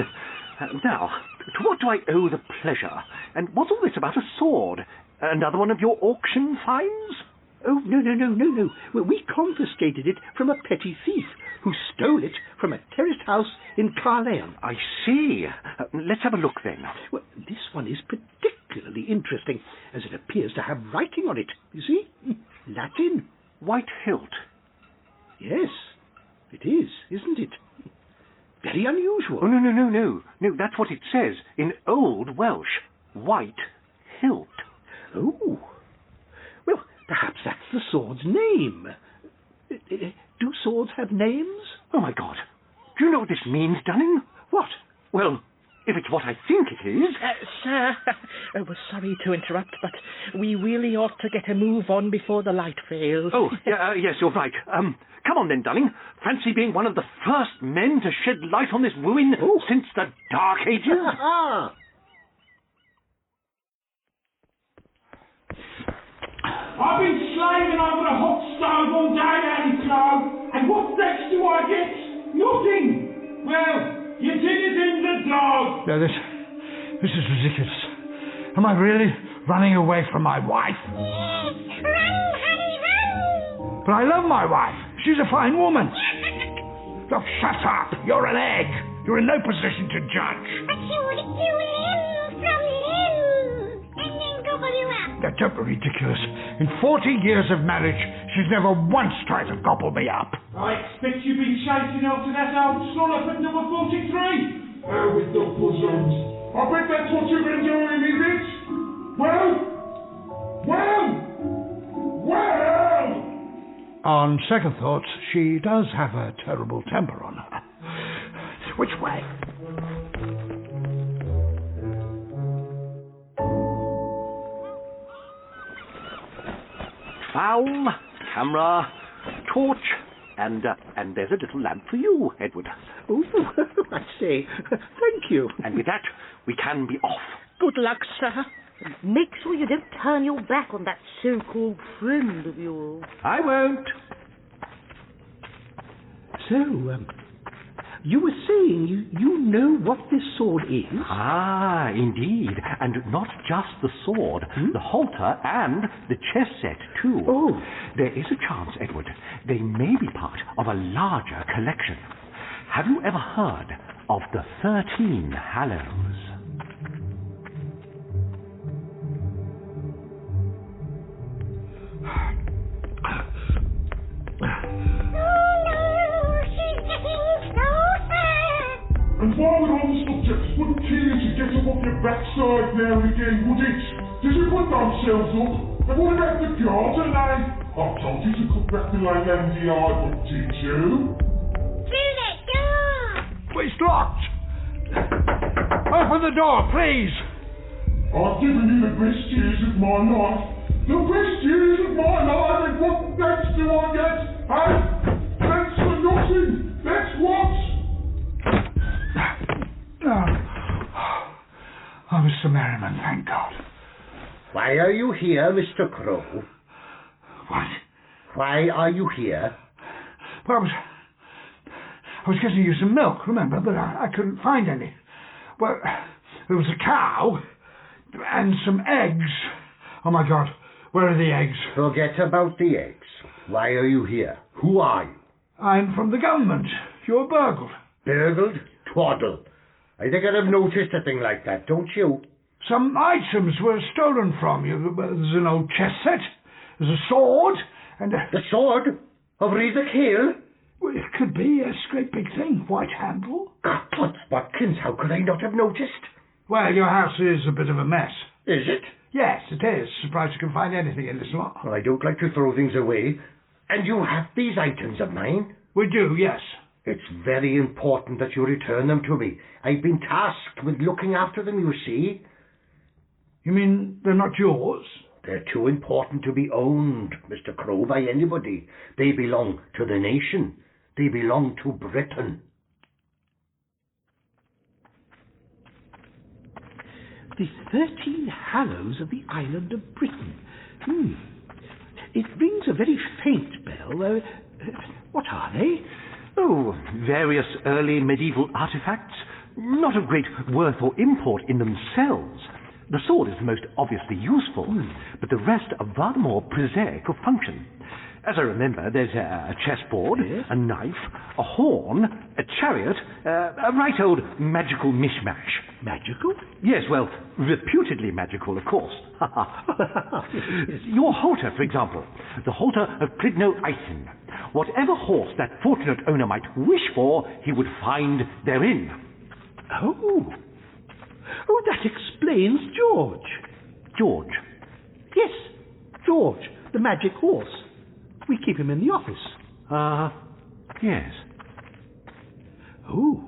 Now, to what do I owe the pleasure? And what's all this about a sword? Another one of your auction finds? Oh, no. Well, we confiscated it from a petty thief who stole it from a terraced house in Carlisle. I see. Let's have a look then. Well, this one is particularly interesting, as it appears to have writing on it. You see? Latin. White hilt. Yes, it is, isn't it? Very unusual. Oh, no. No, that's what it says in Old Welsh. White hilt. Oh. Well, perhaps that's the sword's name. Do swords have names? Oh, my God. Do you know what this means, Dunning? What? Well, if it's what I think it is... Sir, we're sorry to interrupt, but we really ought to get a move on before the light fails. Oh, yes, you're right. Come on then, Dunning. Fancy being one of the first men to shed light on this ruin since the Dark Ages. I've been slaving over the hot stove all day, Annie Clow, and what next do I get? Nothing. Well, your dinner's in the dog. No, this is ridiculous. Am I really running away from my wife? Yes, run, honey, run. But I love my wife. She's a fine woman. Look, shut up. You're an egg. You're in no position to judge. But she would do limb from limb and then gobble you up. Now, don't be ridiculous. In 40 years of marriage, she's never once tried to gobble me up. I expect you've been chasing after that old trollop at number 43. Oh, with the bosoms. I bet that's what you've been doing, is it? Well? On second thoughts, she does have a terrible temper on her. Which way? Foul, camera, torch, and there's a little lamp for you, Edward. Oh, I say. Thank you. And with that, we can be off. Good luck, sir. Make sure you don't turn your back on that so-called friend of yours. I won't. So, you were saying you know what this sword is? Ah, indeed. And not just the sword, the halter and the chess set, too. Oh. There is a chance, Edward, they may be part of a larger collection. Have you ever heard of the 13 Hallows? And while we're on the subject, wouldn't kill you to get up off your backside now and again, would it? Did you put themselves up? And what about the garden, eh? I told you to cut back the land and the yard, but did you? Through that door. It's locked. Open the door, please. I've given you the best years of my life. The best years of my life, and what thanks do I get? Hey? Thanks for nothing. That's what? Oh, Mr. Merriman, thank God. Why are you here, Mr. Crow? What? Why are you here? Well, I was getting you some milk, remember, but I couldn't find any. Well, there was a cow and some eggs. Oh, my God, where are the eggs? Forget about the eggs. Why are you here? Who are you? I'm from the government. You're burgled. Burgled? Twaddle. I think I'd have noticed a thing like that, don't you? Some items were stolen from you. There's an old chess set, there's a sword, and The sword? Of Ralegh Hill? Well, it could be a great big thing. White handle. But Watkins, how could I not have noticed? Well, your house is a bit of a mess. Is it? Yes, it is. Surprised you can find anything in this lot. Well, I don't like to throw things away. And you have these items of mine? We do, yes. It's very important that you return them to me. I've been tasked with looking after them, you see. You mean they're not yours? They're too important to be owned, Mr. Crow, by anybody. They belong to the nation. They belong to Britain. The 13 Hallows of the island of Britain. It rings a very faint bell. What are they? Oh, various early medieval artifacts, not of great worth or import in themselves. The sword is the most obviously useful, but the rest are rather more prosaic of function. As I remember, there's a chessboard, yes, a knife, a horn, a chariot, a right old magical mishmash. Magical? Yes, well, reputedly magical, of course. Your halter, for example. The halter of Pridno Eisen. Whatever horse that fortunate owner might wish for, he would find therein. Oh, that explains George. George? Yes, George, the magic horse. We keep him in the office. Yes. Oh,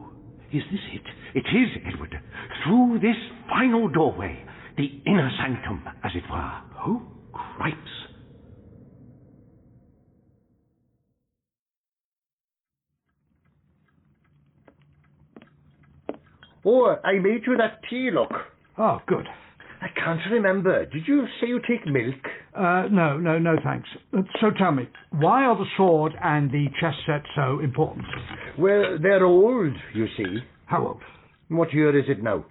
is this it? It is, Edward. Through this final doorway, the inner sanctum, as it were. Oh, cripes. Oh, I made you that tea, look. Oh, good. I can't remember. Did you say you take milk? No, thanks. So tell me, why are the sword and the chess set so important? Well, they're old, you see. How old? What year is it now?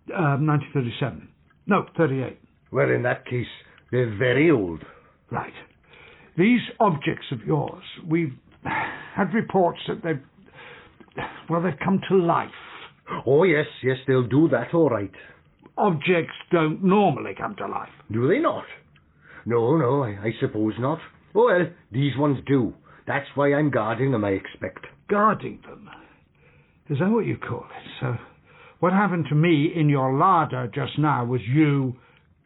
1937. No, 38. Well, in that case, they're very old. Right. These objects of yours, we've had reports that they've come to life. Oh, yes, they'll do that all right. Objects don't normally come to life. Do they not? No, I suppose not. Oh, well, these ones do. That's why I'm guarding them, I expect. Guarding them? Is that what you call it? So, what happened to me in your larder just now was you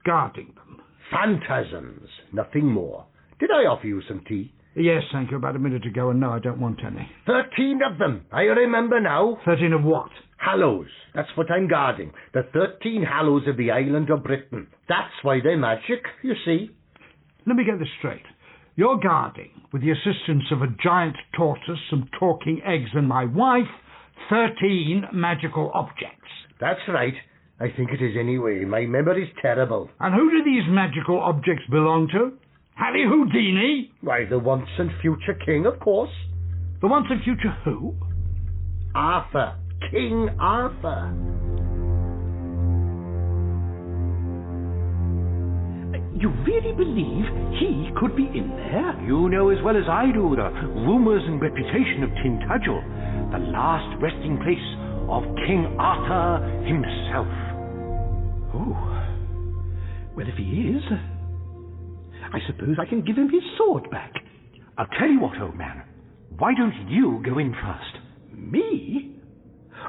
guarding them. Phantasms, nothing more. Did I offer you some tea? Yes, thank you, about a minute ago, and no, I don't want any. 13 of them, I remember now. 13 of what? Hallows, that's what I'm guarding. The 13 Hallows of the island of Britain. That's why they're magic, you see. Let me get this straight. You're guarding, with the assistance of a giant tortoise, some talking eggs, and my wife, 13 magical objects. That's right. I think it is anyway. My memory's terrible. And who do these magical objects belong to? Harry Houdini? Why, the once and future king, of course. The once and future who? Arthur. King Arthur. You really believe he could be in there? You know as well as I do the rumours and reputation of Tintagel, the last resting place of King Arthur himself. Oh, well, if he is, I suppose I can give him his sword back. I'll tell you what, old man. Why don't you go in first? Me?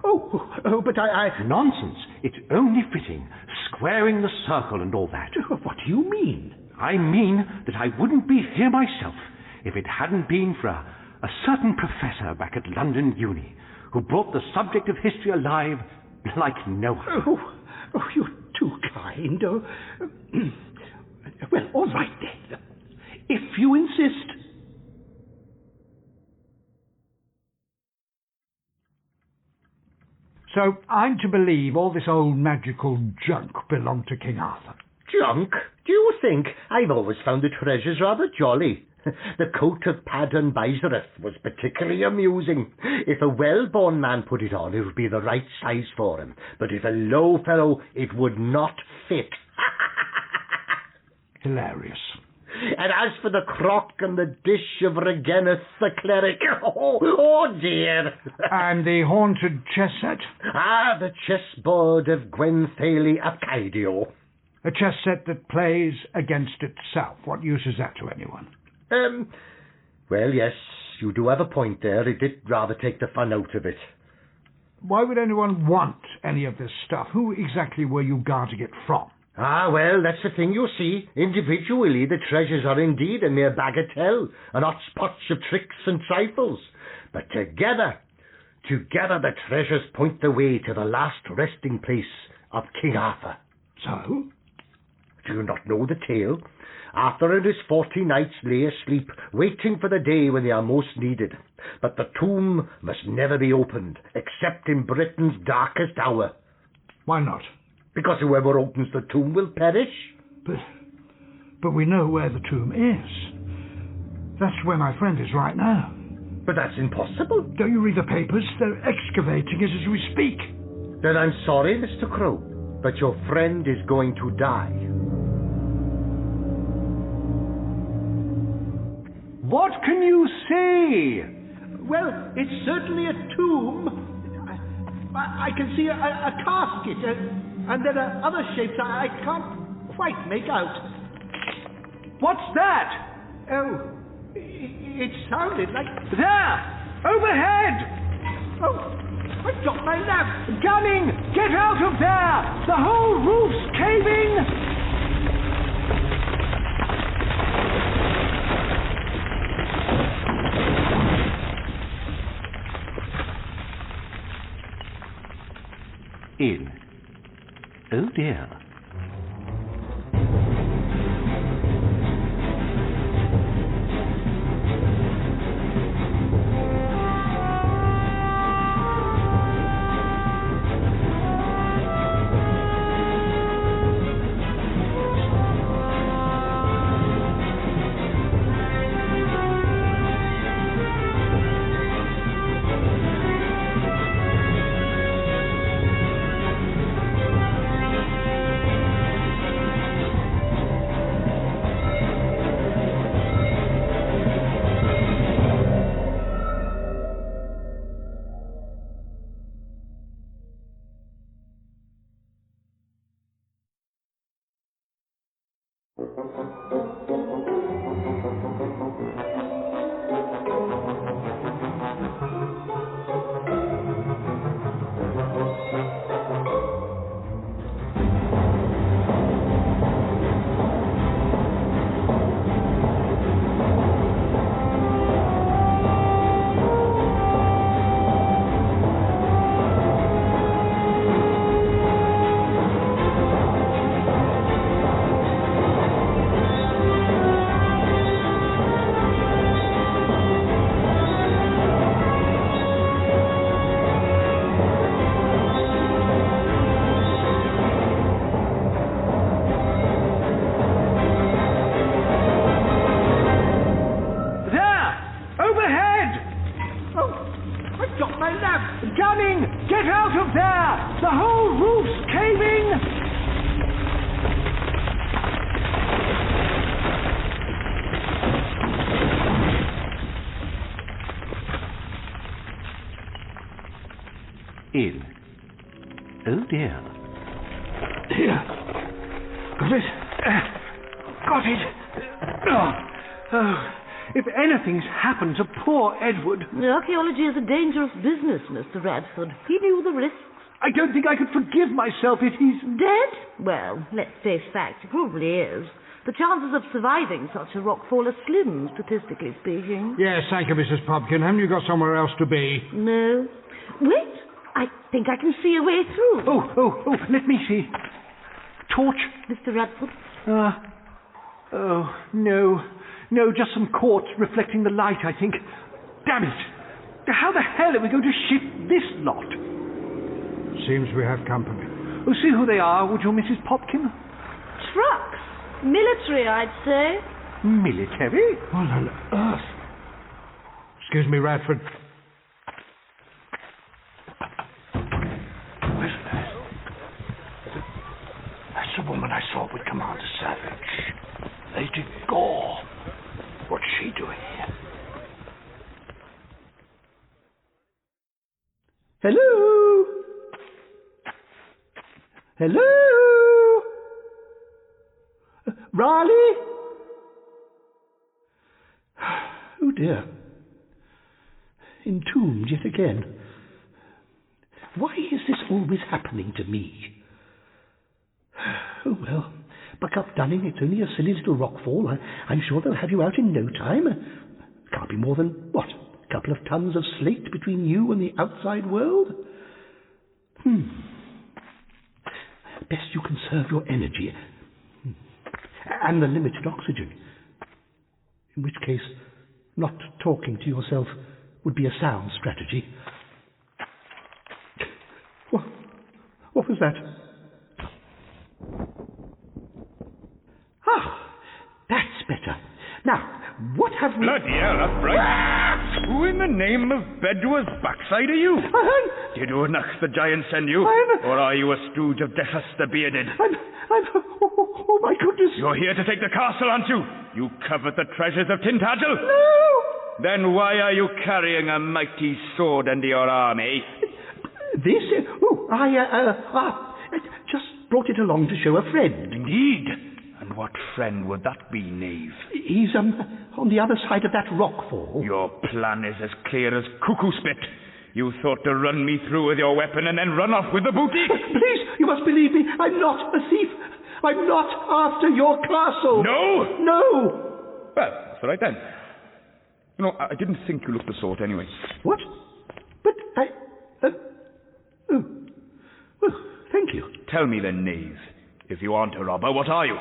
Oh, but I... Nonsense. It's only fitting. Squaring the circle and all that. What do you mean? I mean that I wouldn't be here myself if it hadn't been for a certain professor back at London Uni who brought the subject of history alive like no one. Oh, you're too kind. Well, all right then. If you insist. So I'm to believe all this old magical junk belonged to King Arthur? Junk? Do you think? I've always found the treasures rather jolly. The coat of Padden boisterous was particularly amusing. If a well-born man put it on, it would be the right size for him. But if a low fellow, it would not fit. Hilarious. And as for the crock and the dish of Regenus the cleric, oh dear. And the haunted chess set? Ah, the chessboard of Gwenfeli Arcadio. A chess set that plays against itself. What use is that to anyone? Well, yes, you do have a point there. It did rather take the fun out of it. Why would anyone want any of this stuff? Who exactly were you guarding it from? Ah, well, that's the thing, you see. Individually, the treasures are indeed a mere bagatelle, an hotchpotch of tricks and trifles. But together the treasures point the way to the last resting place of King Arthur. So? Do you not know the tale? Arthur and his 40 knights lay asleep, waiting for the day when they are most needed. But the tomb must never be opened, except in Britain's darkest hour. Why not? Because whoever opens the tomb will perish. But we know where the tomb is. That's where my friend is right now. But that's impossible. Don't you read the papers? They're excavating it as we speak. Then I'm sorry, Mr. Crow, but your friend is going to die. What can you say? Well, it's certainly a tomb. I can see a casket, and there are other shapes I can't quite make out. What's that? Oh, it sounded like... There! Overhead! Oh, I've dropped my lamp. Gunning! Get out of there! The whole roof's caving! In. Oh dear. In. Oh dear. Here. Got it. Got it. Oh, if anything's happened to poor Edward... Archaeology is a dangerous business, Mr. Radford. He knew the risks. I don't think I could forgive myself if he's... Dead? Well, let's face facts, he probably is. The chances of surviving such a rockfall are slim, statistically speaking. Yes, thank you, Mrs. Popkin. Haven't you got somewhere else to be? No. Wait, I think I can see a way through. Oh, let me see. Torch? Mr. Radford? No, just some quartz reflecting the light, I think. Damn it! How the hell are we going to ship this lot? Seems we have company. Oh, see who they are, would you, Mrs. Popkin? Trucks. Military, I'd say. Military? What on earth? Excuse me, Radford. That's the woman I saw with Commander Savage. Lady Gore. What's she doing here? Hello? Hello? Ralegh? Oh dear. Entombed yet again. Why is this always happening to me? Oh well, buck up, Dunning. It's only a silly little rockfall. I'm sure they'll have you out in no time. Can't be more than, what, a couple of tons of slate between you and the outside world? Best you conserve your energy. and the limited oxygen. In which case, not talking to yourself would be a sound strategy. What was that? Ah, that's better. Now, what have we... Bloody hell, that's bright. Who in the name of Bedouin's backside are you? Did Unach the giant send you? Or are you a stooge of Defas the bearded? Oh my goodness. You're here to take the castle, aren't you? You covet the treasures of Tintagel? No! Then why are you carrying a mighty sword under your arm, eh? This? I just brought it along to show a friend. Indeed. And what friend would that be, knave? He's, on the other side of that rock fall. Your plan is as clear as cuckoo spit. You thought to run me through with your weapon and then run off with the booty? Please, you must believe me. I'm not a thief. I'm not after your castle. No? No. Well, that's all right then. You know, I didn't think you looked the sort anyway. What? But well, thank you. Tell me then, knave. If you aren't a robber, what are you?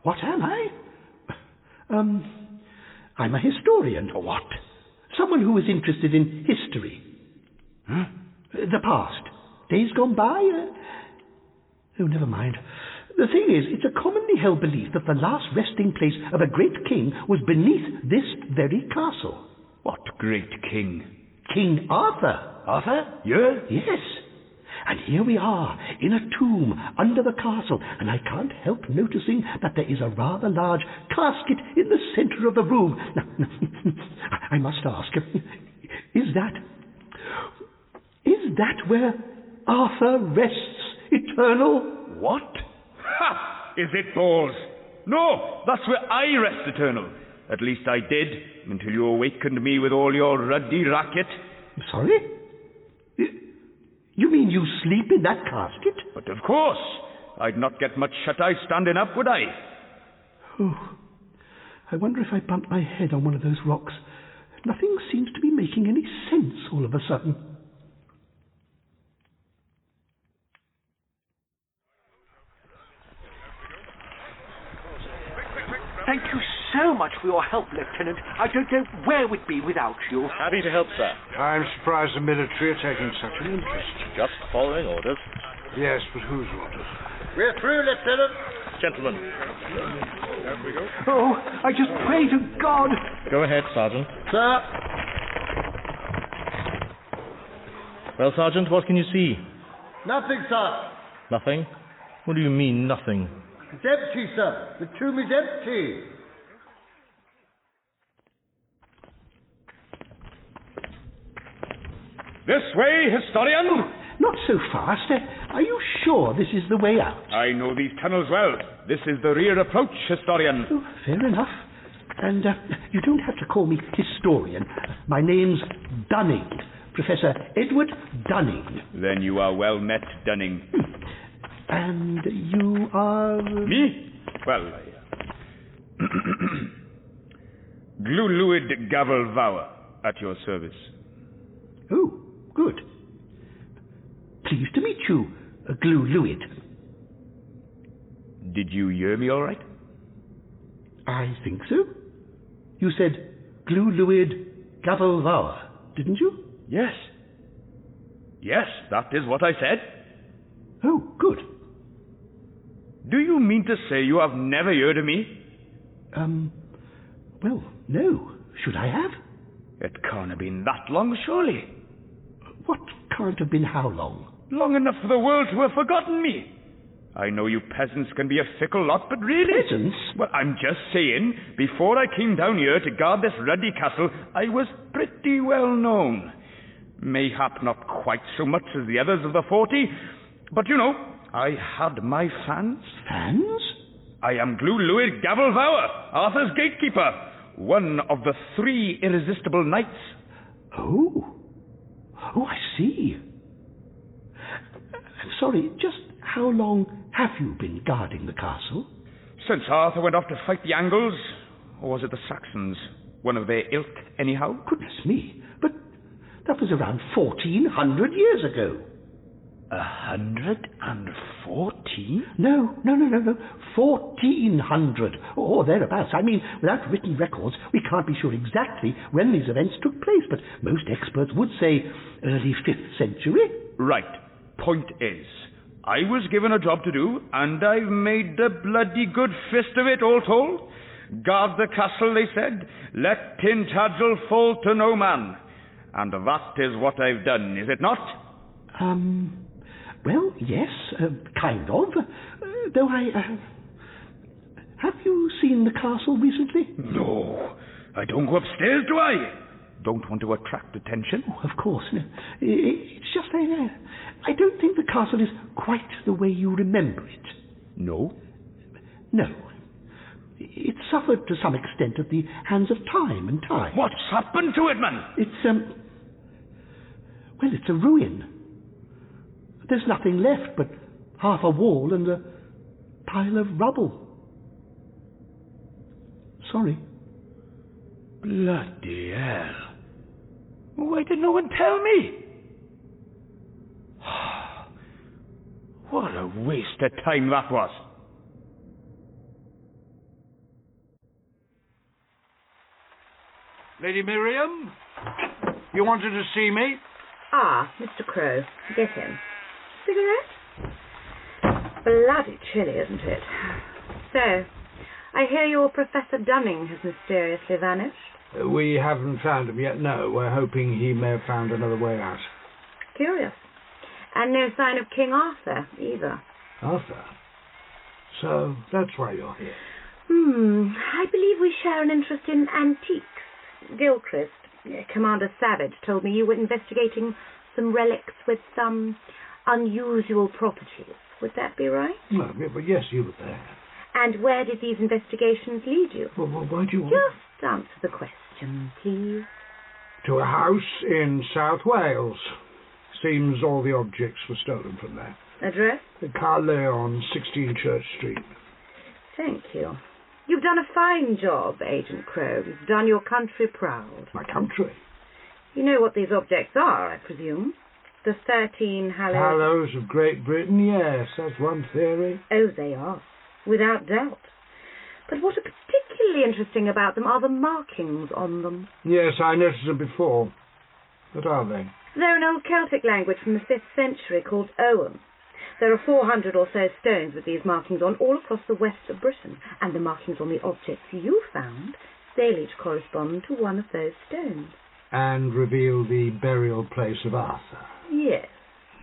What am I? I'm a historian. Or what? Someone who is interested in history. Huh? The past. Days gone by? Oh, never mind. The thing is, it's a commonly held belief that the last resting place of a great king was beneath this very castle. What great king? King Arthur. Arthur? Yeah? Yes. And here we are, in a tomb under the castle, and I can't help noticing that there is a rather large casket in the centre of the room. Now, I must ask, is that where Arthur rests eternal? What? Ha! Is it balls? No, that's where I rest eternal. At least I did, until you awakened me with all your ruddy racket. Sorry? You mean you sleep in that casket? But of course. I'd not get much shut-eye standing up, would I? Oh, I wonder if I bumped my head on one of those rocks. Nothing seems to be making any sense all of a sudden. Thank you so much for your help, Lieutenant. I don't know where we'd be without you. Happy to help, sir. I'm surprised the military are taking such an interest. Just following orders. Yes, but whose orders? We're through, Lieutenant. Gentlemen. There we go. Oh, I just pray to God. Go ahead, Sergeant. Sir? Well, Sergeant, what can you see? Nothing, sir. Nothing? What do you mean, nothing? It's empty, sir. The tomb is empty. This way, historian! Oh, not so fast. Are you sure this is the way out? I know these tunnels well. This is the rear approach, historian. Oh, fair enough. And you don't have to call me historian. My name's Dunning. Professor Edward Dunning. Then you are well met, Dunning. And you are... Me? Well, Glewlwyd Gafaelfawr, at your service. Oh, good. Pleased to meet you, Glewlwyd. Did you hear me all right? I think so. You said Glewlwyd Gafaelfawr, didn't you? Yes. Yes, that is what I said. Oh, good. Do you mean to say you have never heard of me? Well, no. Should I have? It can't have been that long, surely. What can't have been how long? Long enough for the world to have forgotten me. I know you peasants can be a fickle lot, but really... Peasants? Well, I'm just saying, before I came down here to guard this ruddy castle, I was pretty well known. Mayhap not quite so much as the others of the 40, but you know, I had my fans. Fans? I am Glewlwyd Gafaelfawr, Arthur's gatekeeper, one of the 3 irresistible knights. Oh, I see. Sorry, just how long have you been guarding the castle? Since Arthur went off to fight the Angles, or was it the Saxons? One of their ilk, anyhow. Goodness me, but that was around 1400 years ago. 114? No. 1400, or thereabouts. I mean, without written records, we can't be sure exactly when these events took place, but most experts would say early 5th century. Right. Point is, I was given a job to do, and I've made a bloody good fist of it, all told. Guard the castle, they said. Let Tintagel fall to no man. And that is what I've done, is it not? Well, yes, kind of. Though have you seen the castle recently? No. I don't go upstairs, do I? Don't want to attract attention. Oh, of course. No. It's just I don't think the castle is quite the way you remember it. No? No. It suffered to some extent at the hands of time and tide. What's happened to it, man? It's a ruin. There's nothing left but half a wall and a pile of rubble. Sorry. Bloody hell. Why did no one tell me? What a waste of time that was. Lady Miriam? You wanted to see me? Ah, Mr. Crow. Get in. Cigarette? Bloody chilly, isn't it? So, I hear your Professor Dunning has mysteriously vanished. We haven't found him yet, no. We're hoping he may have found another way out. Curious. And no sign of King Arthur, either. Arthur? So, that's why you're here. I believe we share an interest in antiques. Gilchrist, Commander Savage, told me you were investigating some relics with some unusual properties. Would that be right? Well, but yes, you were there. And where did these investigations lead you? Well, why do you want... Just answer the question, please. To a house in South Wales. Seems all the objects were stolen from there. Address? Carley on 16 Church Street. Thank you. You've done a fine job, Agent Crow. You've done your country proud. My country? You know what these objects are, I presume? The 13 Hallows... Hallows of Great Britain, yes, that's one theory. Oh, they are, without doubt. But what are particularly interesting about them are the markings on them. Yes, I noticed them before. What are they? They're an old Celtic language from the 5th century called Ogham. There are 400 or so stones with these markings on all across the west of Britain, and the markings on the objects you found, they'll each correspond to one of those stones. And reveal the burial place of Arthur. Yes.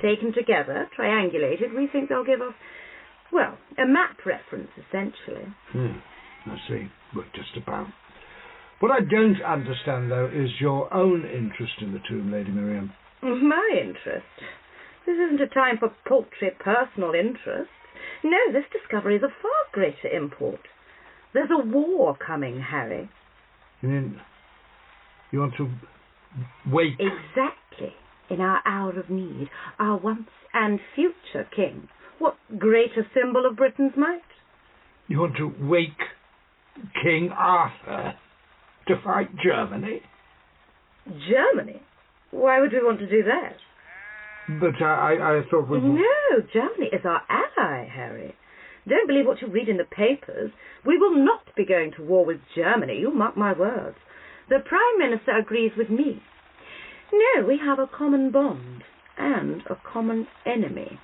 Taken together, triangulated, we think they'll give us, well, a map reference, essentially. I see. Well, just about. What I don't understand, though, is your own interest in the tomb, Lady Miriam. My interest? This isn't a time for paltry personal interests. No, this discovery is of far greater import. There's a war coming, Harry. You mean you want to wake... Exactly. In our hour of need, our once and future king. What greater symbol of Britain's might? You want to wake King Arthur to fight Germany? Germany? Why would we want to do that? But I thought we... No, Germany is our ally, Harry. Don't believe what you read in the papers. We will not be going to war with Germany, you mark my words. The Prime Minister agrees with me. No, we have a common bond and a common enemy.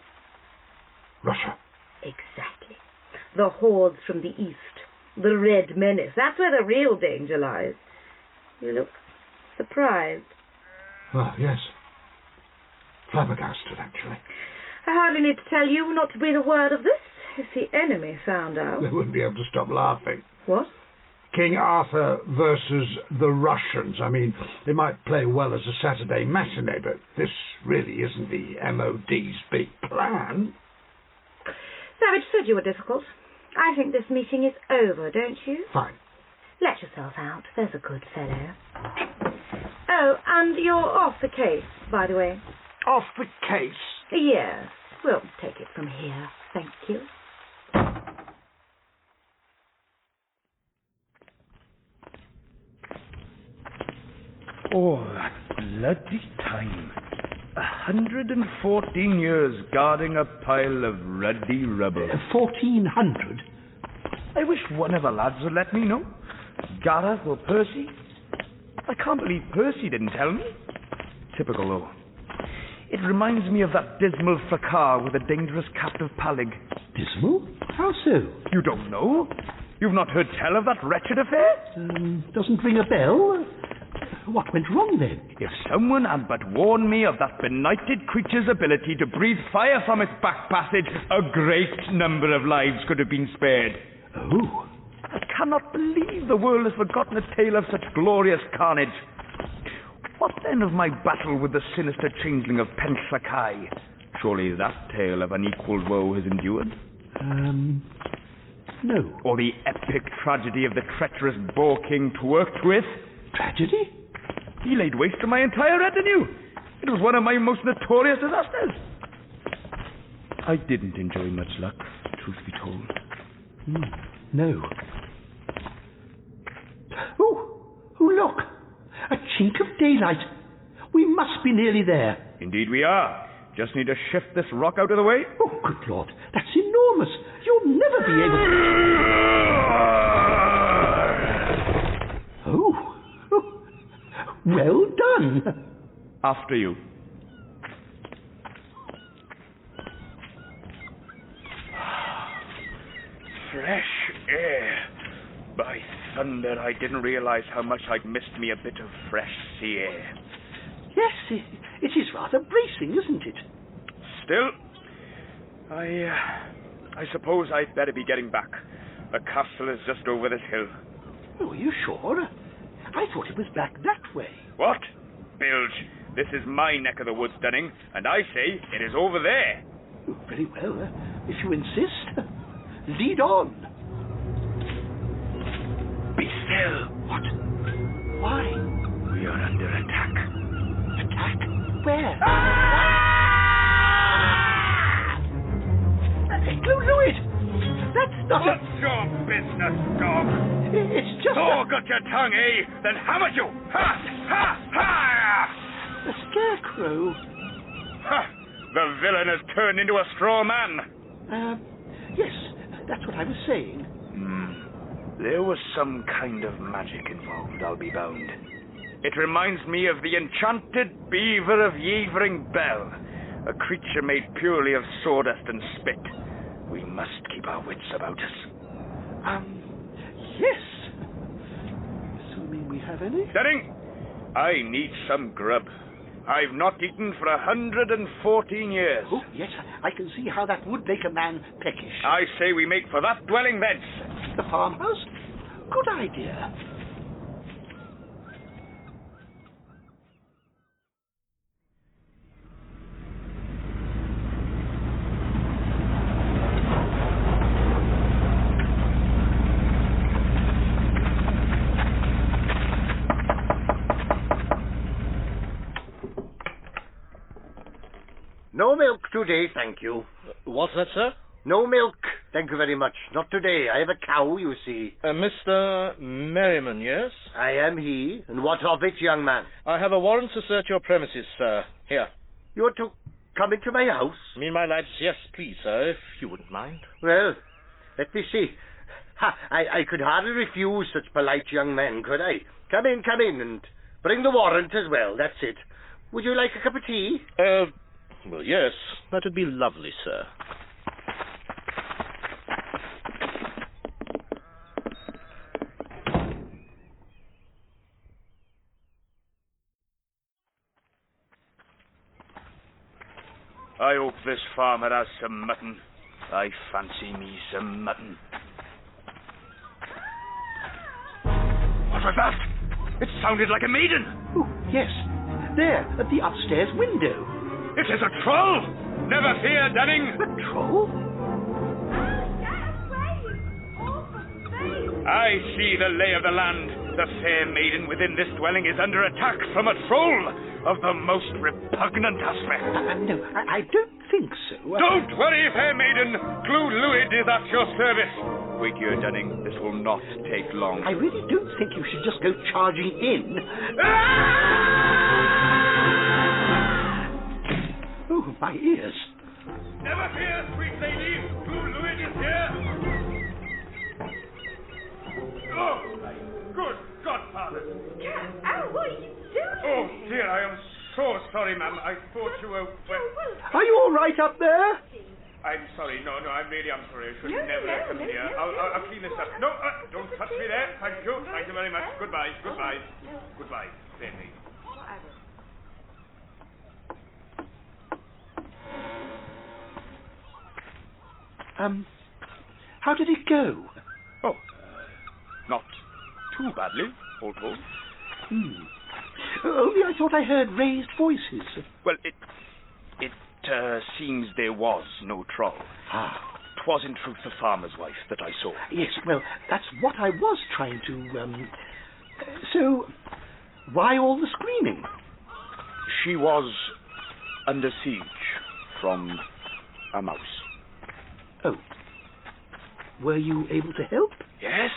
Russia. Exactly. The hordes from the east. The Red Menace. That's where the real danger lies. You look surprised. Oh, yes. Flabbergasted, actually. I hardly need to tell you not to breathe a word of this. If the enemy found out... They wouldn't be able to stop laughing. What? King Arthur versus the Russians. I mean, it might play well as a Saturday matinee, but this really isn't the MOD's big plan. Savage said you were difficult. I think this meeting is over, don't you? Fine. Let yourself out. There's a good fellow. Oh, and you're off the case, by the way. Off the case? Yes. We'll take it from here. Thank you. Oh, that bloody time. 114 years guarding a pile of ruddy rubble. 1400? I wish one of the lads would let me know. Gareth or Percy. I can't believe Percy didn't tell me. Typical, though. It reminds me of that dismal fracas with the dangerous captive Palig. Dismal? How so? You don't know? You've not heard tell of that wretched affair? Doesn't ring a bell. What went wrong then? If someone had but warned me of that benighted creature's ability to breathe fire from its back passage, a great number of lives could have been spared. Oh. I cannot believe the world has forgotten a tale of such glorious carnage. What then of my battle with the sinister changeling of Penllacai? Surely that tale of unequalled woe has endured? No. Or the epic tragedy of the treacherous boar king Twerktwith? Tragedy? He laid waste to my entire retinue. It was one of my most notorious disasters. I didn't enjoy much luck, truth be told. No. Oh, look! A chink of daylight. We must be nearly there. Indeed we are. Just need to shift this rock out of the way. Oh, good Lord. That's enormous. You'll never be able to... Oh. Well done. After you. Fresh air. By thunder, I didn't realize how much I'd missed me a bit of fresh sea air. Yes, it is rather bracing, isn't it? Still, I suppose I'd better be getting back. The castle is just over this hill. Oh, are you sure? I thought it was back that way. What? Bilge, this is my neck of the woods, Dunning, and I say it is over there. Oh, very well, if you insist. Lead on. Be still. What? Why? We are under attack. Attack? Where? Glewlwyd! That's not What's your business, dog? It's just Oh, got your tongue, eh? Then hammer you! Ha! Ha! Ha! a scarecrow. Ha! The villain has turned into a straw man. Yes, that's what I was saying. There was some kind of magic involved, I'll be bound. It reminds me of the enchanted beaver of Yevering Bell, a creature made purely of sawdust and spit. We must keep our wits about us. Yes. Assuming we have any. Dunning, I need some grub. I've not eaten for 114 years. Oh, yes, I can see how that would make a man peckish. I say we make for that dwelling thence. The farmhouse? Good idea. No milk today, thank you. What's that, sir? No milk, thank you very much. Not today. I have a cow, you see. Mr. Merriman, yes? I am he. And what of it, young man? I have a warrant to search your premises, sir. Here. You want to come into my house? Me and my lads, yes, please, sir, if you wouldn't mind. Well, let me see. I could hardly refuse such polite young men, could I? Come in, and bring the warrant as well, that's it. Would you like a cup of tea? Well, yes, that would be lovely, sir. I hope this farmer has some mutton. I fancy me some mutton. What was that? It sounded like a maiden. Oh, yes. There, at the upstairs window. It is a troll! Never fear, Dunning! A troll? I see the lay of the land. The fair maiden within this dwelling is under attack from a troll of the most repugnant aspect. No, I don't think so. Don't worry, fair maiden. Glewlwyd is at your service. Wait here, Dunning. This will not take long. I really don't think you should just go charging in. Oh, my ears. Never fear, sweet lady. Glewlwyd is here. Oh, my good godfather. Oh, what are you doing? Oh, dear, I am so sorry, ma'am. I thought you were... Are you all right up there? I'm sorry. No, I'm sorry. I should never have come here. I'll clean this up. No, don't touch me there. Thank you. Thank you very much. Goodbye. Lady. How did it go? Oh, not too badly, all told. Only I thought I heard raised voices. Well, it seems there was no troll. 'Twas in truth the farmer's wife that I saw. Yes, well, that's what I was trying to, So, why all the screaming? She was under siege from a mouse. Oh. Were you able to help? Yes,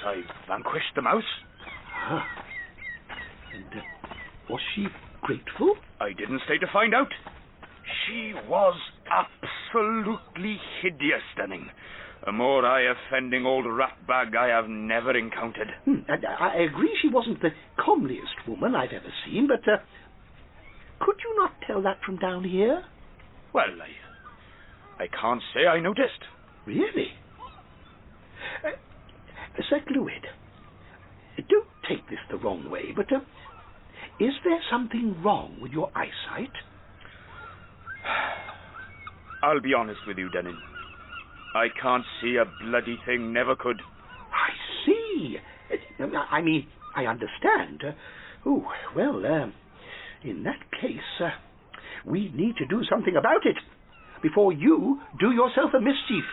I vanquished the mouse. And was she grateful? I didn't stay to find out. She was absolutely hideous, stunning. A more eye-offending old ratbag I have never encountered. And I agree she wasn't the comeliest woman I've ever seen, but could you not tell that from down here? Well, I can't say I noticed. Really? Sir Glewlwyd, don't take this the wrong way, but is there something wrong with your eyesight? I'll be honest with you, Dennin. I can't see a bloody thing, never could. I see. I mean, I understand. In that case, we need to do something about it before you do yourself a mischief.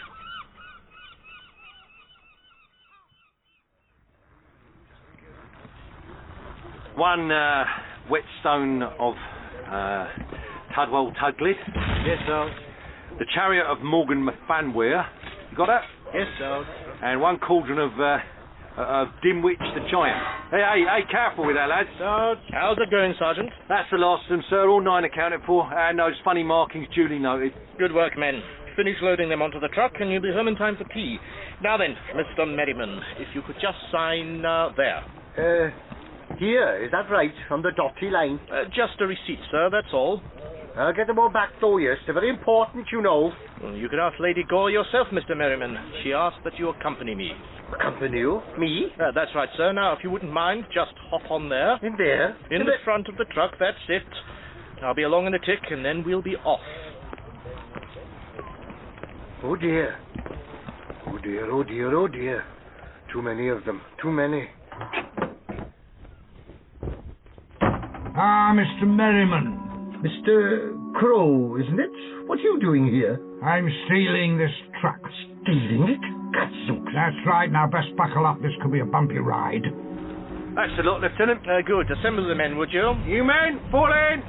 One whetstone of Tudwell Tuglid. Yes, sir. The chariot of Morgan Mathanweir. You got that? Yes, sir. And one cauldron of Dimwitch the Giant. Hey, careful with that, lads. Sarge, how's it going, Sergeant? That's the last of them, sir. All 9 accounted for, and those funny markings duly noted. Good work, men. Finish loading them onto the truck and you'll be home in time for tea. Now then, Mr Merriman, if you could just sign there. Here, is that right? On the dotty line? Just a receipt, sir, that's all. I'll get them all back though, yes. They're very important, you know. Well, you could ask Lady Gore yourself, Mr Merriman. She asked that you accompany me. Accompany you? Me? That's right, sir. Now, if you wouldn't mind, just hop on there. In there? In the front of the truck, that's it. I'll be along in a tick, and then we'll be off. Oh dear. Oh dear, oh dear, oh dear. Too many of them. Too many. Ah, Mr Merriman. Mr. Crow, isn't it? What are you doing here? I'm stealing this truck. Stealing it? Gadzooks. That's right. Now, best buckle up. This could be a bumpy ride. That's a lot, Lieutenant. Good. Assemble the men, would you? You men, fall in!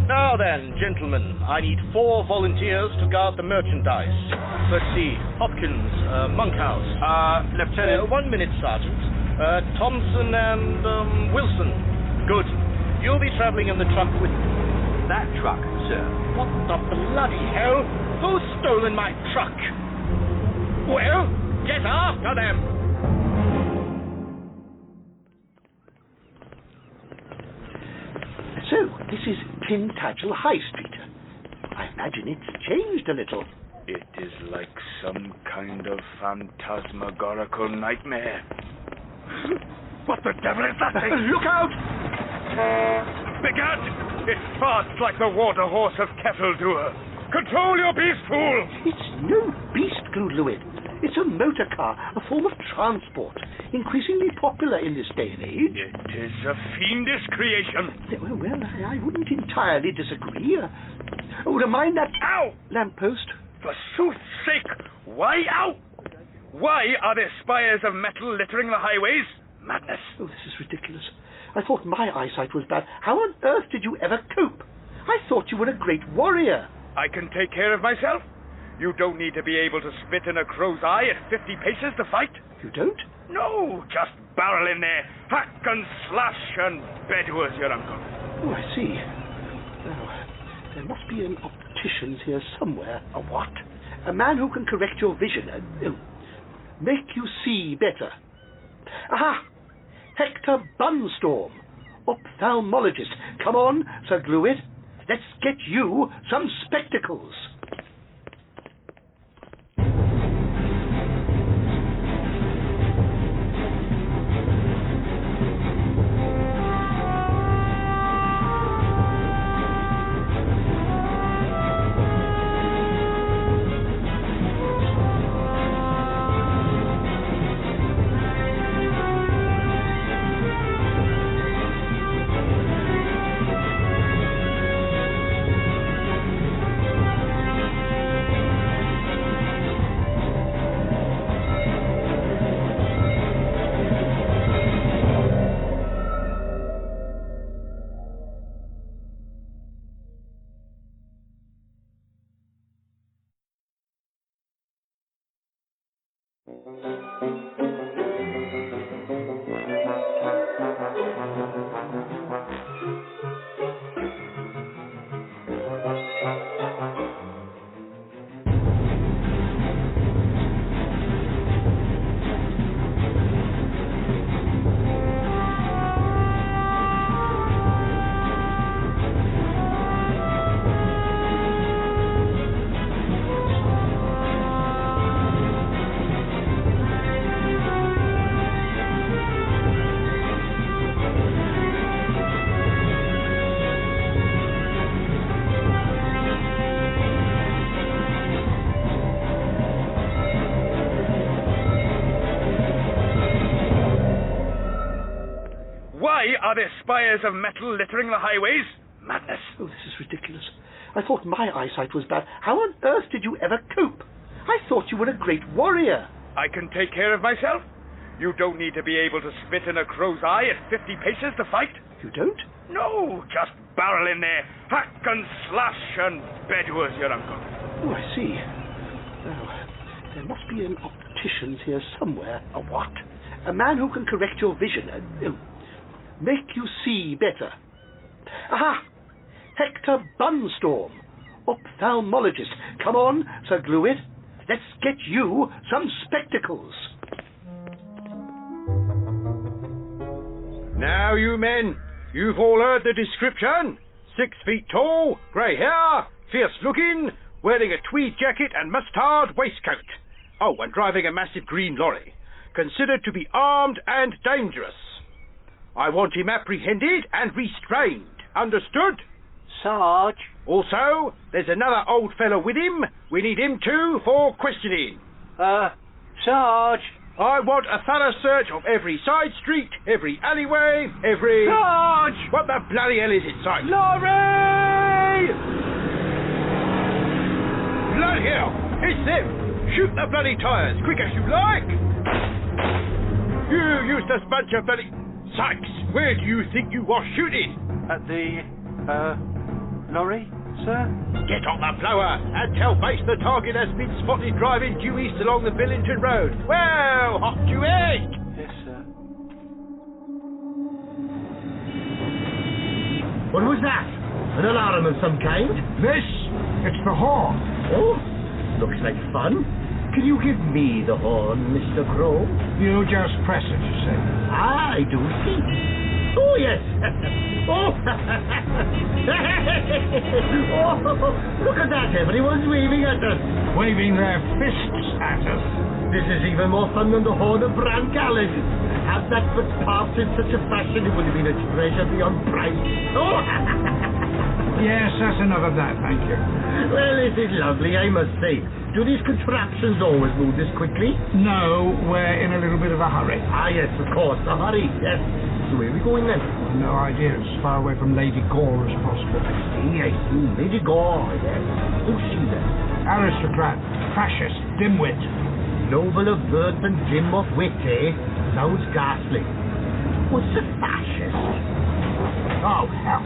Now then, gentlemen, I need 4 volunteers to guard the merchandise. Let's see. Hopkins, Monkhouse. Lieutenant. 1 minute, Sergeant. Thompson and Wilson. Good. You'll be travelling in the truck with me. That truck, sir. What the bloody hell? Who's stolen my truck? Well, get after them! So, this is Tintagel High Street. I imagine it's changed a little. It is like some kind of phantasmagorical nightmare. What the devil is that thing? Look out! Begad! It farts like the water horse of Kettledure. Control your beast, fool! It's no beast, Glewlwyd. It's a motor car, a form of transport, increasingly popular in this day and age. It is a fiendish creation. Well, I wouldn't entirely disagree. Mind that... Ow! Lamppost. For sooth's sake, why ow? Why are there spires of metal littering the highways? Madness. Oh, this is ridiculous. I thought my eyesight was bad. How on earth did you ever cope? I thought you were a great warrior. I can take care of myself. You don't need to be able to spit in a crow's eye at 50 paces to fight. You don't? No, just barrel in there, hack and slash, and bed was your uncle. Oh, I see. There must be an optician's here somewhere. A what? A man who can correct your vision. Make you see better. Aha! Hector Bunstorm, ophthalmologist. Come on, Sir Glewlwyd. Let's get you some spectacles. Are there spires of metal littering the highways? Madness. Oh, this is ridiculous. I thought my eyesight was bad. How on earth did you ever cope? I thought you were a great warrior. I can take care of myself. You don't need to be able to spit in a crow's eye at 50 paces to fight. You don't? No, just barrel in there, hack and slash, and Bedwar's your uncle. Oh, I see. Now, there must be an optician's here somewhere. A what? A man who can correct your vision. Make you see better. Aha! Hector Bunstorm, ophthalmologist. Come on, Sir Glewlwyd. Let's get you some spectacles. Now, you men, you've all heard the description. 6 feet tall, grey hair, fierce looking, wearing a tweed jacket and mustard waistcoat. Oh, and driving a massive green lorry. Considered to be armed and dangerous. I want him apprehended and restrained. Understood? Sarge. Also, there's another old fellow with him. We need him too for questioning. Sarge. I want a thorough search of every side street, every alleyway, every... Sarge! What the bloody hell is it, Sarge? Lorry! Bloody hell! It's them! Shoot the bloody tyres, quick as you like! You useless bunch of bloody... Sykes, where do you think you are shooting? At the, lorry, sir? Get on the blower and tell base the target has been spotted driving due east along the Billington Road. Well, hot to eat! Yes, sir. What was that? An alarm of some kind? This? It's the horn. Oh, looks like fun. Can you give me the horn, Mr. Crow? You just press it, you say. I do see. Oh, yes. Oh. Oh, look at that. Everyone's waving at us. Waving their fists at us. This is even more fun than the horn of Bran Gallen. Had that but passed in such a fashion, it would have been a treasure beyond price. Oh. Yes, that's enough of that, thank you. Well, it is lovely, I must say. Do these contraptions always move this quickly? No, we're in a little bit of a hurry. Ah, yes, of course, a hurry, yes. So where are we going then? No idea, as far away from Lady Gore as possible. I see, Lady Gore, yes. Who's she then? Aristocrat, fascist, dimwit. Noble of birth and dim of wit, eh? Sounds ghastly. What's a fascist? Oh, hell.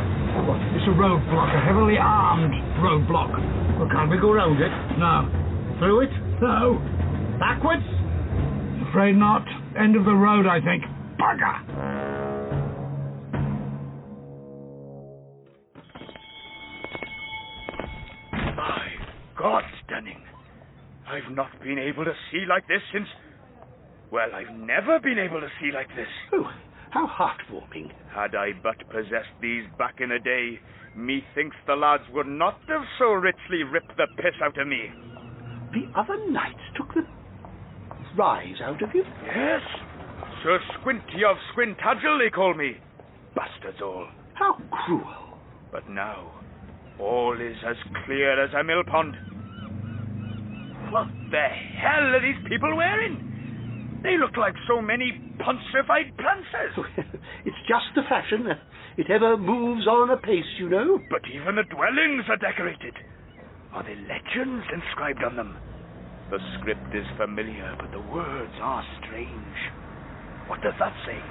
What? It's a roadblock, a heavily armed roadblock. Well, can't we go round it? No. Through it? No. Backwards? Afraid not. End of the road, I think. Bugger. I've not been able to see like this since... Well, I've never been able to see like this. Oh, how heartwarming. Had I but possessed these back in the day, methinks the lads would not have so richly ripped the piss out of me. The other knights took the rise out of you? Yes. Sir Squinty of Squintagel, they call me. Bastards all. How cruel. But now, all is as clear as a mill pond. What the hell are these people wearing? They look like so many pontified prancers. It's just the fashion. It ever moves on apace, you know. But even the dwellings are decorated. Are there legends inscribed on them? The script is familiar, but the words are strange. What does that say?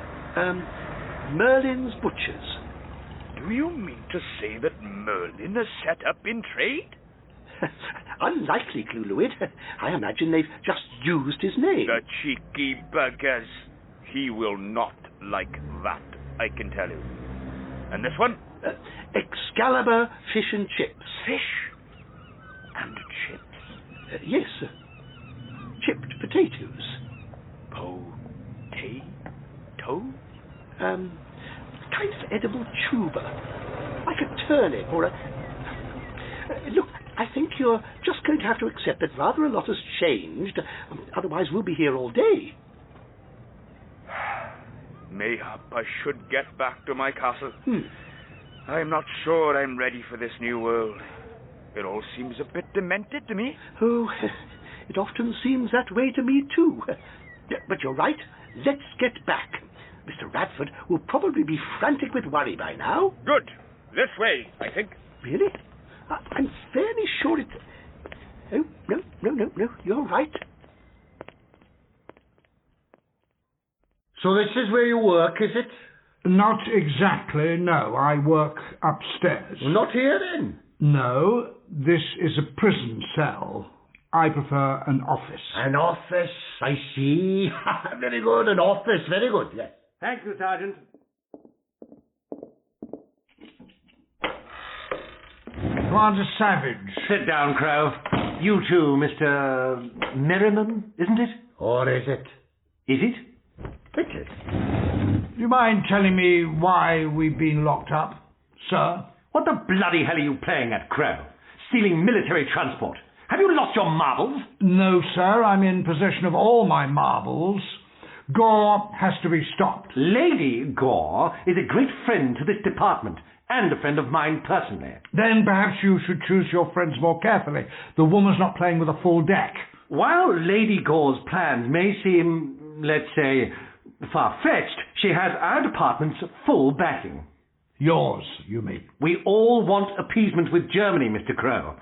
Merlin's Butchers. Do you mean to say that Merlin is set up in trade? Unlikely, Glewlwyd. I imagine they've just used his name. The cheeky buggers. He will not like that, I can tell you. And this one? Excalibur Fish and Chips. Fish? And chips? Yes. Chipped potatoes. Potato? Kind of edible tuber. Like a turnip or a... Look, I think you're just going to have to accept that rather a lot has changed. Otherwise we'll be here all day. Mayhap I should get back to my castle. I'm not sure I'm ready for this new world. It all seems a bit demented to me. Oh, it often seems that way to me too. But you're right. Let's get back. Mr. Radford will probably be frantic with worry by now. Good. This way, I think. Really? I'm fairly sure it's... Oh, no. You're right. So this is where you work, is it? Not exactly, no. I work upstairs. Well, not here, then? No, this is a prison cell. I prefer an office. An office, I see. Very good, an office, very good, yes. Thank you, Sergeant. Commander Savage. Sit down, Crow. You too, Mr. Merriman, isn't it? Or is it? Is it? It is. Do you mind telling me why we've been locked up, sir? What the bloody hell are you playing at, Crow? Stealing military transport. Have you lost your marbles? No, sir. I'm in possession of all my marbles. Gore has to be stopped. Lady Gore is a great friend to this department, and a friend of mine personally. Then perhaps you should choose your friends more carefully. The woman's not playing with a full deck. While Lady Gore's plans may seem, let's say, far-fetched, she has our department's full backing. Yours, you mean? We all want appeasement with Germany, Mr. Crow.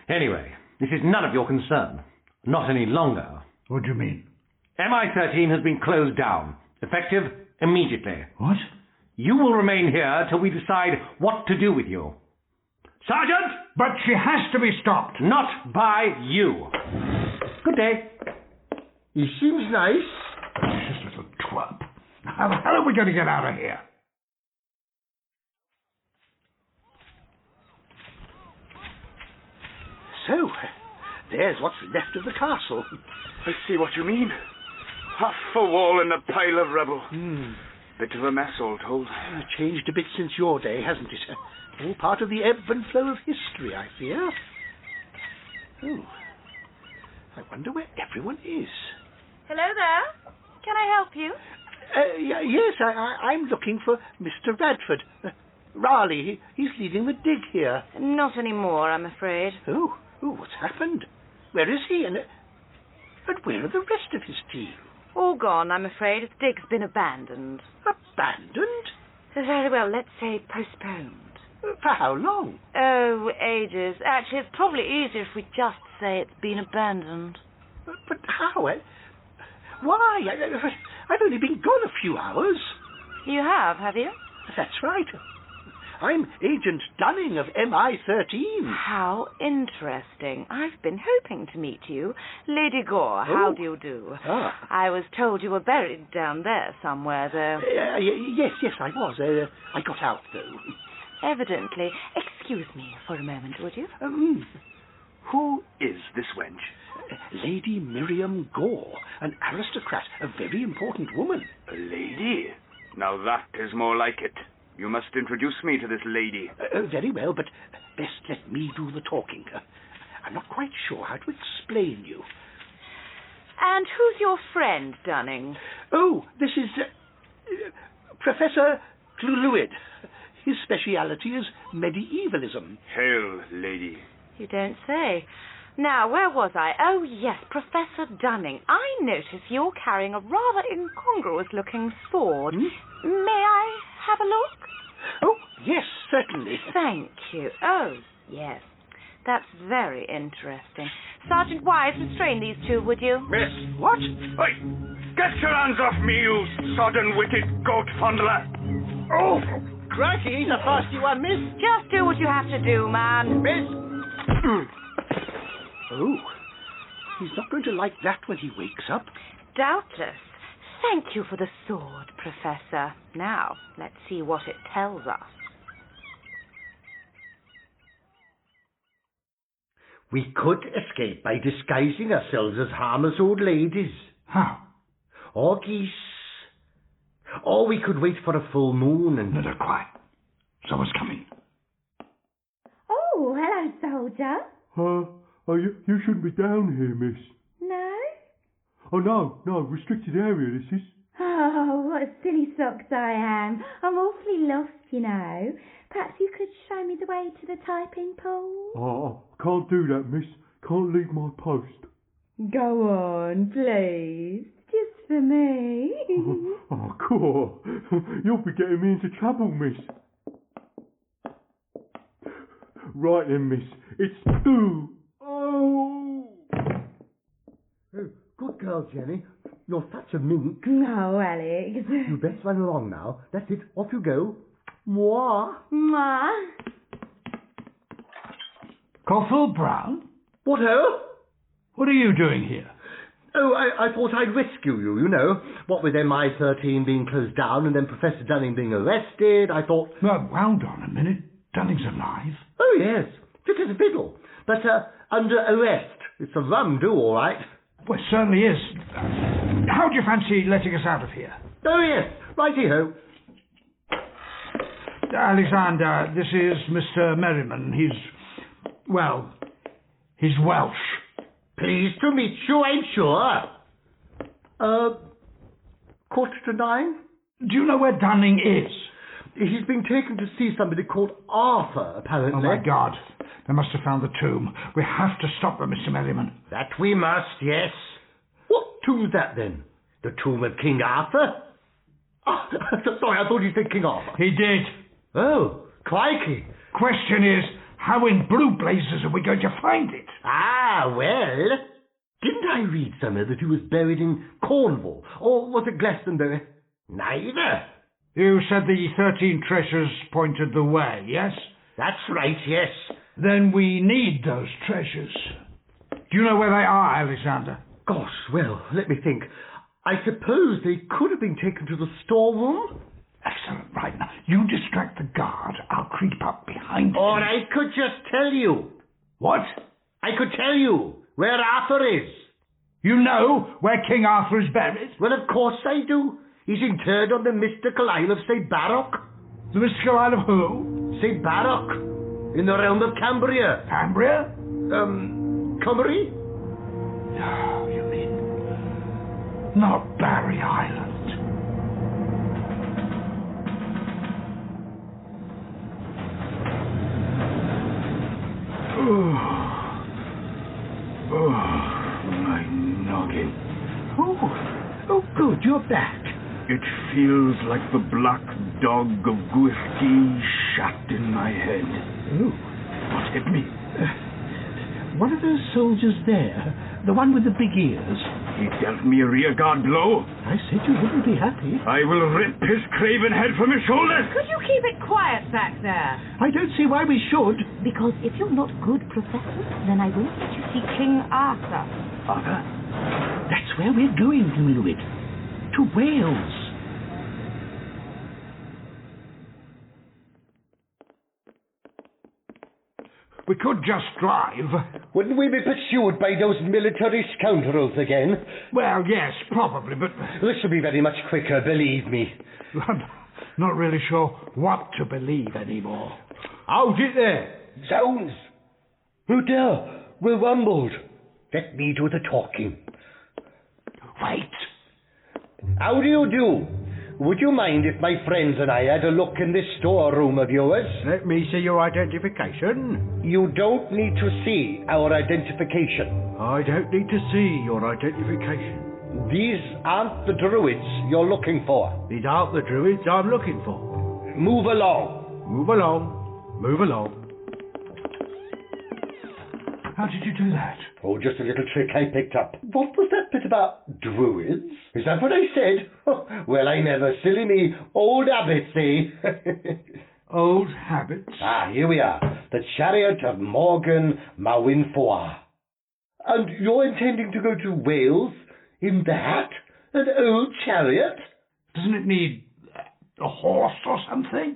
Anyway, this is none of your concern. Not any longer. What do you mean? MI-13 has been closed down. Effective immediately. What? You will remain here till we decide what to do with you. Sergeant! But she has to be stopped. Not by you. Good day. He seems nice. This little twat. How the hell are we going to get out of here? So, there's what's left of the castle. I see what you mean. Half a wall and a pile of rubble. Bit of a mess, all told. Changed a bit since your day, hasn't it? All part of the ebb and flow of history, I fear. Oh, I wonder where everyone is. Hello there. Can I help you? Yes, I'm looking for Mr. Radford. Ralegh, he's leading the dig here. Not anymore, I'm afraid. Oh, what's happened? Where is he? And where are the rest of his team? All gone, I'm afraid. The dig's been abandoned. Abandoned? Very well, let's say postponed. For how long? Oh, ages. Actually, it's probably easier if we just say it's been abandoned. But how? Why? I've only been gone a few hours. You have you? That's right. I'm Agent Dunning of MI-13. How interesting. I've been hoping to meet you. Lady Gore, how do you do? I was told you were buried down there somewhere, though. Yes, I was. I got out, though. Evidently. Excuse me for a moment, would you? Who is this wench? Lady Miriam Gore, an aristocrat, a very important woman. A lady? Now that is more like it. You must introduce me to this lady. Very well, but best let me do the talking. I'm not quite sure how to explain you. And who's your friend, Dunning? Oh, this is Professor Glewlwyd. His speciality is medievalism. Hail, lady. You don't say. Now, where was I? Oh, yes, Professor Dunning. I notice you're carrying a rather incongruous-looking sword. May I have a look? Oh, yes, certainly. Thank you. Oh, yes. That's very interesting. Sergeant Wise, restrain these two, would you? Miss. What? Oi! Get your hands off me, you sodden-witted goat-fondler! Oh! Crikey, he's a feisty one, miss. Just do what you have to do, man. Miss? Oh, he's not going to like that when he wakes up. Doubtless. Thank you for the sword, Professor. Now, let's see what it tells us. We could escape by disguising ourselves as harmless old ladies. How? Or geese. Or we could wait for a full moon and... No, quiet. Someone's coming. Oh, hello, soldier. You shouldn't be down here, miss. No? Oh, no, restricted area, this is. Oh, what a silly socks I am. I'm awfully lost, you know. Perhaps you could show me the way to the typing pool? Oh, can't do that, miss. Can't leave my post. Go on, please. Just for me. Oh, cool. You'll be getting me into trouble, miss. Right then, miss. It's two. Oh! Good girl, Jenny. You're such a mink. No, Alex. You best run along now. That's it. Off you go. Mwah. Mwah. Corporal Brown? What-ho? What are you doing here? Oh, I thought I'd rescue you, you know. What with MI-13 being closed down and then Professor Dunning being arrested, I thought... Well, hold on a minute. Dunning's alive. Oh, yes. Fit as a fiddle. But, under arrest. It's a rum do, all right. Well, it certainly is. How do you fancy letting us out of here? Oh, yes. Righty-ho. Alexander, this is Mr. Merriman. He's Welsh. Pleased to meet you, I'm sure. 9:15? Do you know where Dunning is? He's been taken to see somebody called Arthur, apparently. Oh, my God. They must have found the tomb. We have to stop them, Mr. Merriman. That we must, yes. What tomb's that, then? The tomb of King Arthur? Oh, sorry, I thought you said King Arthur. He did. Oh, crikey. Question is, how in blue blazes are we going to find it? Ah, well, didn't I read somewhere that he was buried in Cornwall? Or was it Glastonbury? Neither. You said the 13 treasures pointed the way, yes? That's right, yes. Then we need those treasures. Do you know where they are, Alexander? Gosh, well, let me think. I suppose they could have been taken to the storeroom? Excellent. Right, now, you distract the guard. I'll creep up behind you. Or I could just tell you. What? I could tell you where Arthur is. You know where King Arthur is buried? Well, of course I do. He's interred on the mystical Isle of St. Barock. The mystical Isle of who? St. Barock, in the realm of Cambria. Cambria? Cymru? No, you mean not Barry Island. Oh, my noggin. Oh, good, you're back. It feels like the black dog of Gwifty shat in my head. Oh. What hit me? One of those soldiers there, the one with the big ears. He dealt me a rearguard blow. I said you wouldn't be happy. I will rip his craven head from his shoulders. Could you keep it quiet back there? I don't see why we should. Because if you're not good, Professor, then I won't let you see King Arthur. Arthur? That's where we're going, Glewlwyd. To Wales. We could just drive. Wouldn't we be pursued by those military scoundrels again? Well, yes, probably, but... This will be very much quicker, believe me. I'm not really sure what to believe anymore. Hold it there. Zounds. Oh dear, we're rumbled. Let me do the talking. Wait. How do you do? Would you mind if my friends and I had a look in this storeroom of yours? Let me see your identification. You don't need to see our identification. I don't need to see your identification. These aren't the druids you're looking for. These aren't the druids I'm looking for. Move along. Move along. Move along. How did you do that? Oh, just a little trick I picked up. What was that bit about druids? Is that what I said? Well, I never. Silly me. Old habits, eh? Old habits? Ah, here we are. The chariot of Morgan Mawynfoir. And you're intending to go to Wales in that? An old chariot? Doesn't it need a horse or something?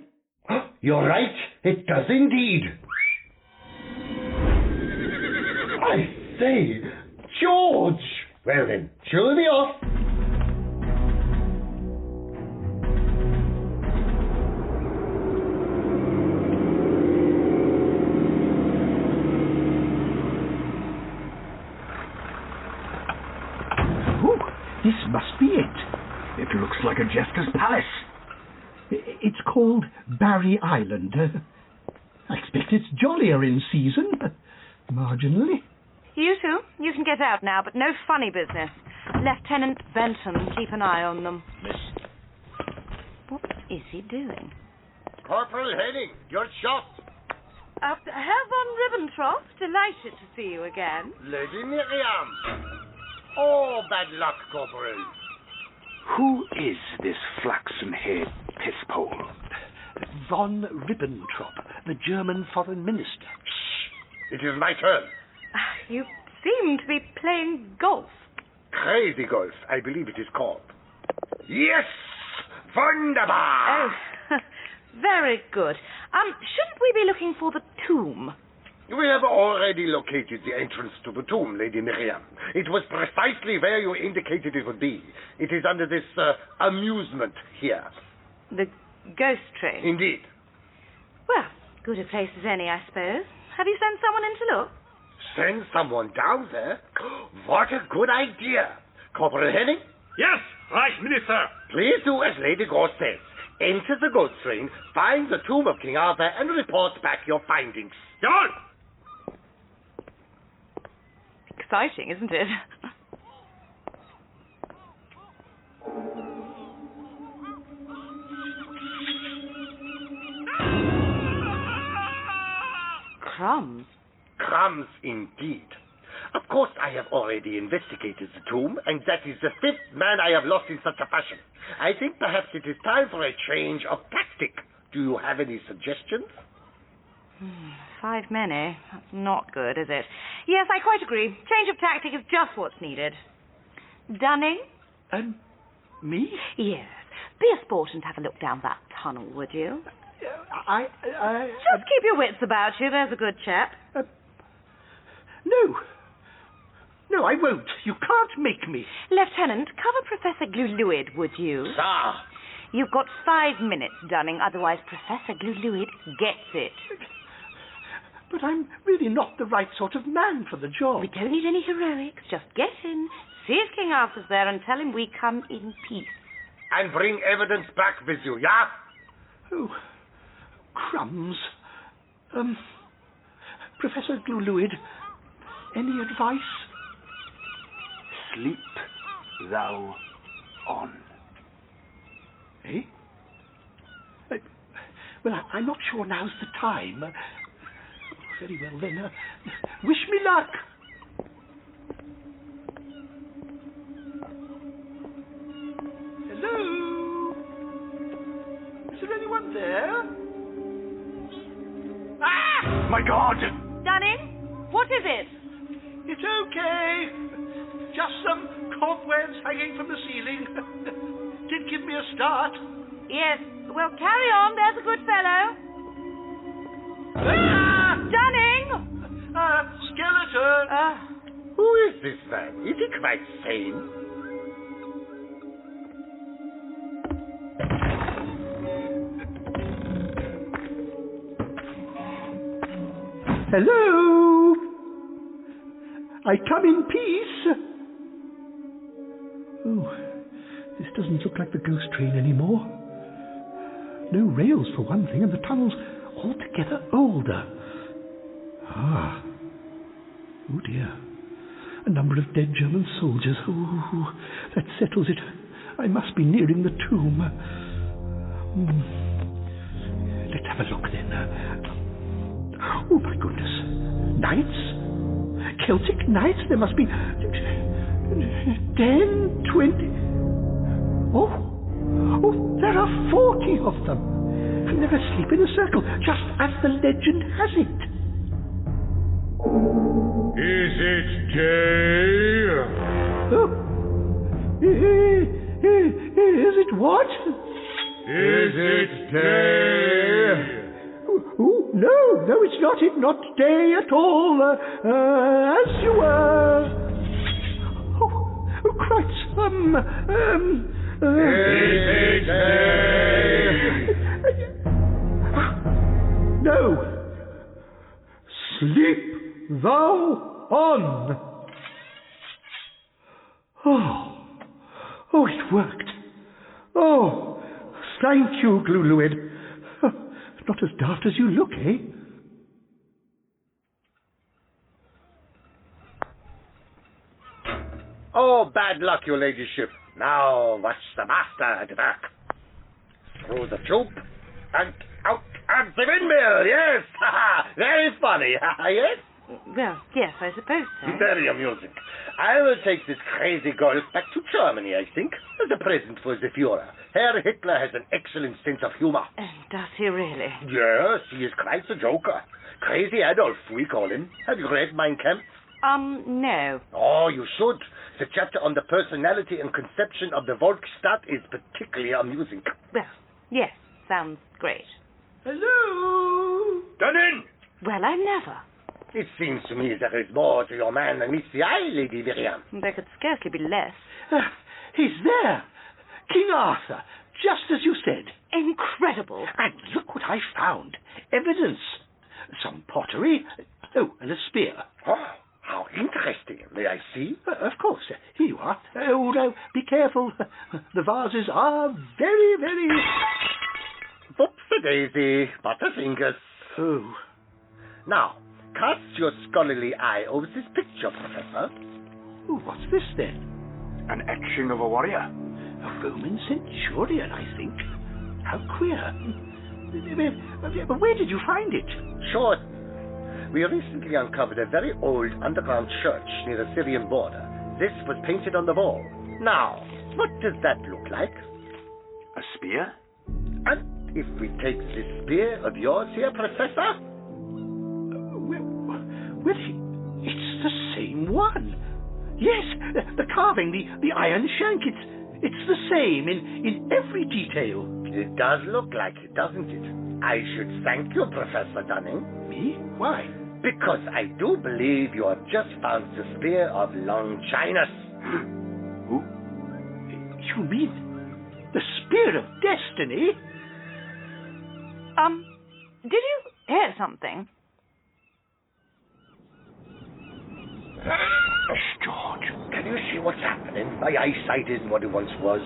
You're right. It does indeed. I say, George! Well then, show me off. Ooh, this must be it. It looks like a jester's palace. It's called Barry Island. I expect it's jollier in season, marginally. You two, you can get out now, but no funny business. Lieutenant Benson, keep an eye on them. Miss. What is he doing? Corporal Henning, you're shot. Herr von Ribbentrop, delighted to see you again. Lady Miriam. Oh, bad luck, Corporal. Who is this flaxen-haired pisspole? Von Ribbentrop, the German foreign minister. Shh! It is my turn. You seem to be playing golf. Crazy golf, I believe it is called. Yes! Wunderbar! Oh, very good. Shouldn't we be looking for the tomb? We have already located the entrance to the tomb, Lady Miriam. It was precisely where you indicated it would be. It is under this amusement here. The ghost train? Indeed. Well, good a place as any, I suppose. Have you sent someone in to look? Send someone down there? What a good idea. Corporal Henning? Yes, right, Minister. Please do as Lady Gore says. Enter the ghost train, find the tomb of King Arthur, and report back your findings. Done! Exciting, isn't it? Crumbs. Crumbs indeed. Of course, I have already investigated the tomb, and that is the fifth man I have lost in such a fashion. I think perhaps it is time for a change of tactic. Do you have any suggestions? 5 men, eh? That's not good, is it? Yes, I quite agree. Change of tactic is just what's needed. Dunning? Me? Yes. Be a sport and have a look down that tunnel, would you? Just keep your wits about you, there's a good chap. No, I won't. You can't make me. Lieutenant, cover Professor Glewlwyd, would you? Sir! You've got 5 minutes, Dunning, otherwise Professor Glewlwyd gets it. But I'm really not the right sort of man for the job. We don't need any heroics. Just get in, see if King Arthur's there, and tell him we come in peace. And bring evidence back with you, yeah? Oh, crumbs. Professor Glewlwyd, any advice? Sleep thou on. Eh? Well, I'm not sure now's the time. Very well, then. Wish me luck. Hello? Is there anyone there? Ah! My God! Dunning, what is it? It's okay. Just some cobwebs hanging from the ceiling. Did give me a start. Yes, well, carry on. There's a good fellow. Ah! Dunning! sir. Who is this man? Is he quite sane? Hello? I come in peace. Oh, this doesn't look like the ghost train anymore. No rails for one thing, and the tunnel's altogether older. Ah. Oh dear. A number of dead German soldiers. Oh, that settles it. I must be nearing the tomb. Let's have a look then. Oh my goodness. Knights? Celtic knights? There must be 10, 20... Oh, there are 40 of them. And they're asleep in a circle, just as the legend has it. Is it day? Oh. Is it what? Is it day? Oh, no, it's not. It's not day at all. As you were. Oh, Christ. Is it day? No. Sleep thou on. Oh, it worked. Oh, thank you, Glewlwyd. Not as daft as you look, eh? Oh, bad luck, your ladyship. Now watch the master at work. Through the tube and out at the windmill, yes! Very funny, yes? Well, yes, I suppose so. Very amusing. I will take this crazy girl back to Germany, I think, as a present for the Führer. Herr Hitler has an excellent sense of humor. Does he really? Yes, he is quite a joker. Crazy Adolf, we call him. Have you read Mein Kampf? No. Oh, you should. The chapter on the personality and conception of the Volksstaat is particularly amusing. Well, yes, sounds great. Hello? Done in. Well, I never. It seems to me there is more to your man than meets the eye, Lady Miriam. There could scarcely be less. He's there. King Arthur, just as you said. Incredible. And look what I found. Evidence. Some pottery. Oh, and a spear. Oh, how interesting. May I see? Of course. Here you are. Oh, no, be careful. The vases are very, very... Whoopsie-daisy. Butterfingers. Oh. Now, cast your scholarly eye over this picture, Professor. Oh, what's this, then? An etching of a warrior. A Roman centurion, I think. How queer. But where did you find it? Sure. We recently uncovered a very old underground church near the Syrian border. This was painted on the wall. Now, what does that look like? A spear? And if we take this spear of yours here, Professor? Well, it's the same one. Yes, the carving, the iron shank, it's the same in every detail. It does look like it, doesn't it? I should thank you, Professor Dunning. Me? Why? Because I do believe you have just found the spear of Longinus. Who? You mean the spear of destiny? Did you hear something? George, can you see what's happening? My eyesight isn't what it once was.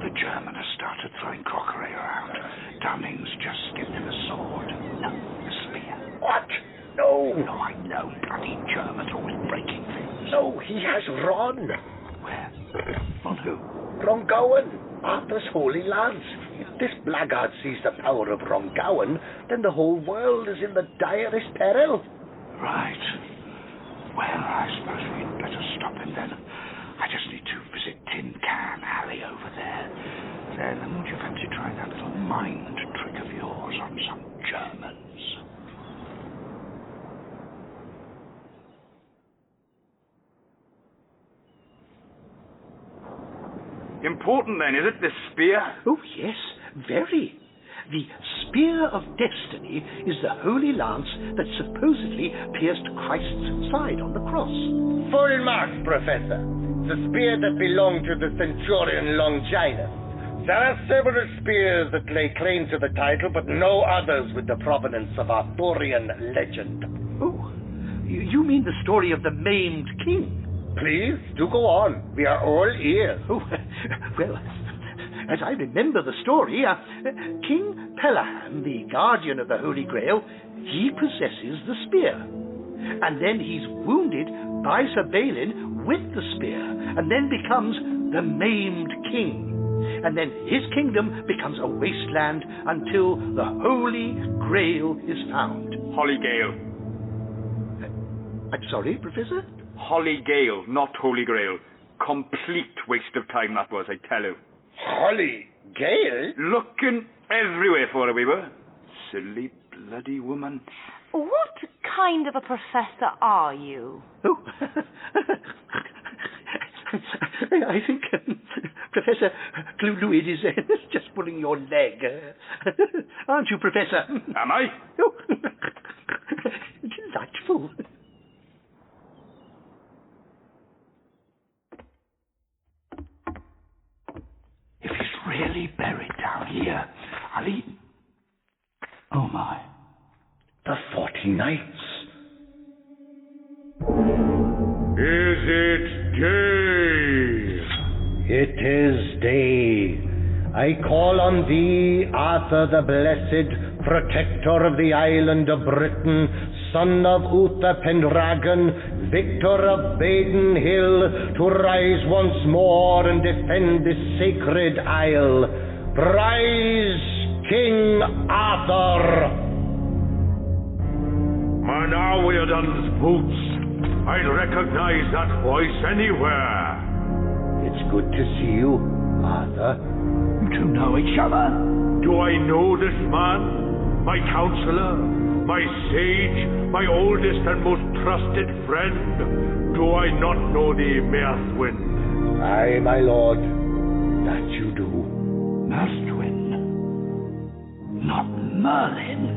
The German has started throwing crockery around. Dunning's just skipped him a sword. No, a spear. What? No. No, I know. Bloody Germans always breaking things. No, he has Ron. Where? On who? Rongowen, Arthur's Holy Lance. If this blackguard sees the power of Rongowen, then the whole world is in the direst peril. Right. Well, I suppose we'd better stop him then. I just need to visit Tin Can Alley over there. Then would you fancy trying that little mind trick of yours on some Germans? Important then, is it, this spear? Oh, yes, very. The Spear of Destiny is the holy lance that supposedly pierced Christ's side on the cross. Full marks, Professor. The spear that belonged to the centurion Longinus. There are several spears that lay claim to the title, but no others with the provenance of Arthurian legend. Oh, you mean the story of the maimed king? Please, do go on. We are all ears. Oh, well, as I remember the story, King Pelaham, the guardian of the Holy Grail, he possesses the spear. And then he's wounded by Sir Balin with the spear, and then becomes the maimed king. And then his kingdom becomes a wasteland until the Holy Grail is found. Holy Grail. I'm sorry, Professor? Holy Grail, not Holy Grail. Complete waste of time that was, I tell you. Holy Grail? Looking everywhere for her, we were. Silly bloody woman. What kind of a professor are you? Oh, I think Professor Glewlwyd is just pulling your leg. Aren't you, Professor? Am I? Oh, delightful. If he's really buried down here, I'll eat... Oh, my. The 40 Knights. Is it day? It is day. I call on thee, Arthur the Blessed, protector of the island of Britain, son of Uther Pendragon, victor of Baden Hill, to rise once more and defend this sacred isle. Rise, King Arthur! Man Awardon's boots. I'd recognize that voice anywhere. It's good to see you, Arthur. You two know each other? Do I know this man? My counselor? My sage? My oldest and most trusted friend? Do I not know thee, Merthwin? Aye, my lord. That you do. Merthwin. Not Merlin.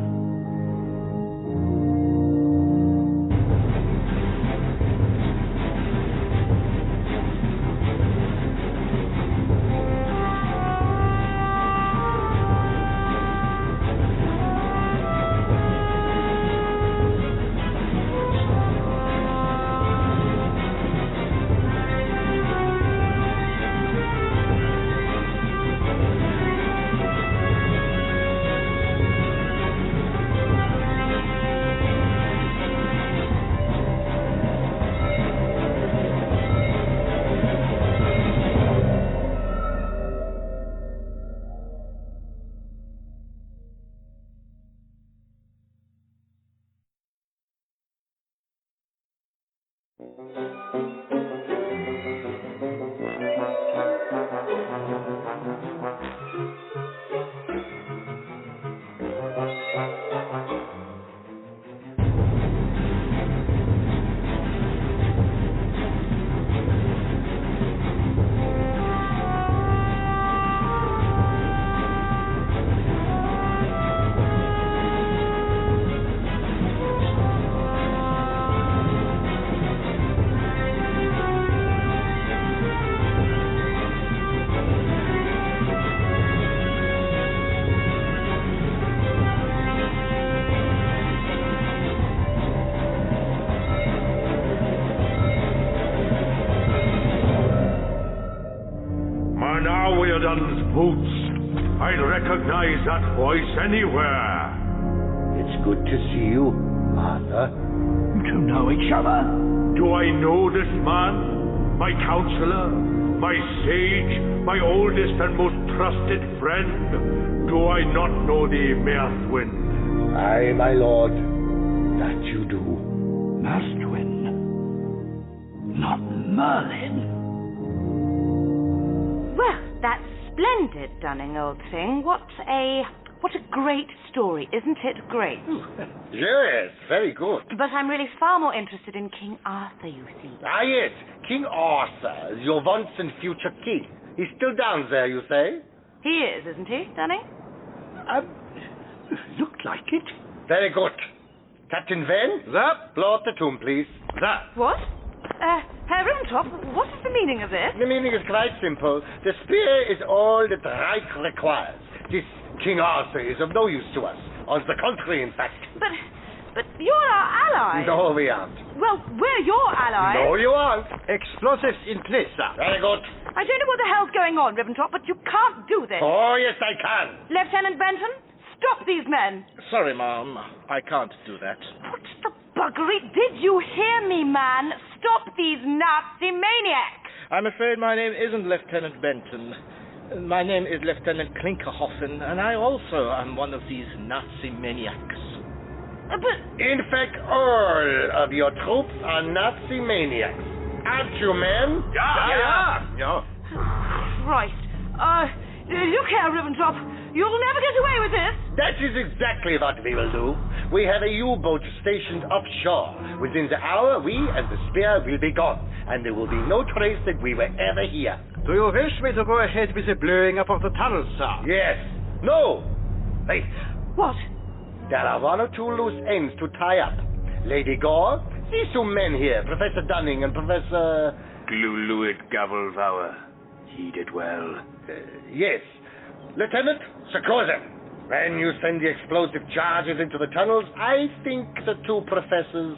Boots. I'd recognize that voice anywhere. It's good to see you, Arthur. You two know each other? Do I know this man? My counselor? My sage? My oldest and most trusted friend? Do I not know thee, Merthwin? Aye, my lord. That you do. Merthwin. Not Merlin. Well, that's splendid, Dunning, old thing. What a great story, isn't it great? Yes, very good. But I'm really far more interested in King Arthur, you see. Ah, yes, King Arthur, your once and future king. He's still down there, you say? He is, isn't he, Dunning? Looked like it. Very good. Captain Venn? That? Blow up the tomb, please. That. What? Herr Riventop, what is the meaning of this? The meaning is quite simple. The spear is all that the Reich requires. This King Arthur is of no use to us. On the contrary, in fact. But you're our ally. No, we aren't. Well, we're your ally. No, you aren't. Explosives in place, sir. Very good. I don't know what the hell's going on, Riventop, but you can't do this. Oh, yes, I can. Lieutenant Benson, stop these men. Sorry, ma'am. I can't do that. What the buggery? Did you hear me, man? Stop these Nazi maniacs. I'm afraid my name isn't Lieutenant Benton. My name is Lieutenant Klinkerhoffen, and I also am one of these Nazi maniacs. But... In fact, all of your troops are Nazi maniacs. Aren't you, men? Yeah. Christ. Look here, Riventop. You'll never get away with this. That is exactly what we will do. We have a U-boat stationed offshore. Within the hour, we and the spear will be gone, and there will be no trace that we were ever here. Do you wish me to go ahead with the blowing up of the tunnels, sir? Yes. No. Wait. What? There are one or two loose ends to tie up. Lady Gore, these two men here, Professor Dunning and Professor... Glewlwyd Gafaelfawr. He did well. Yes. Lieutenant, secure them. When you send the explosive charges into the tunnels, I think the two professors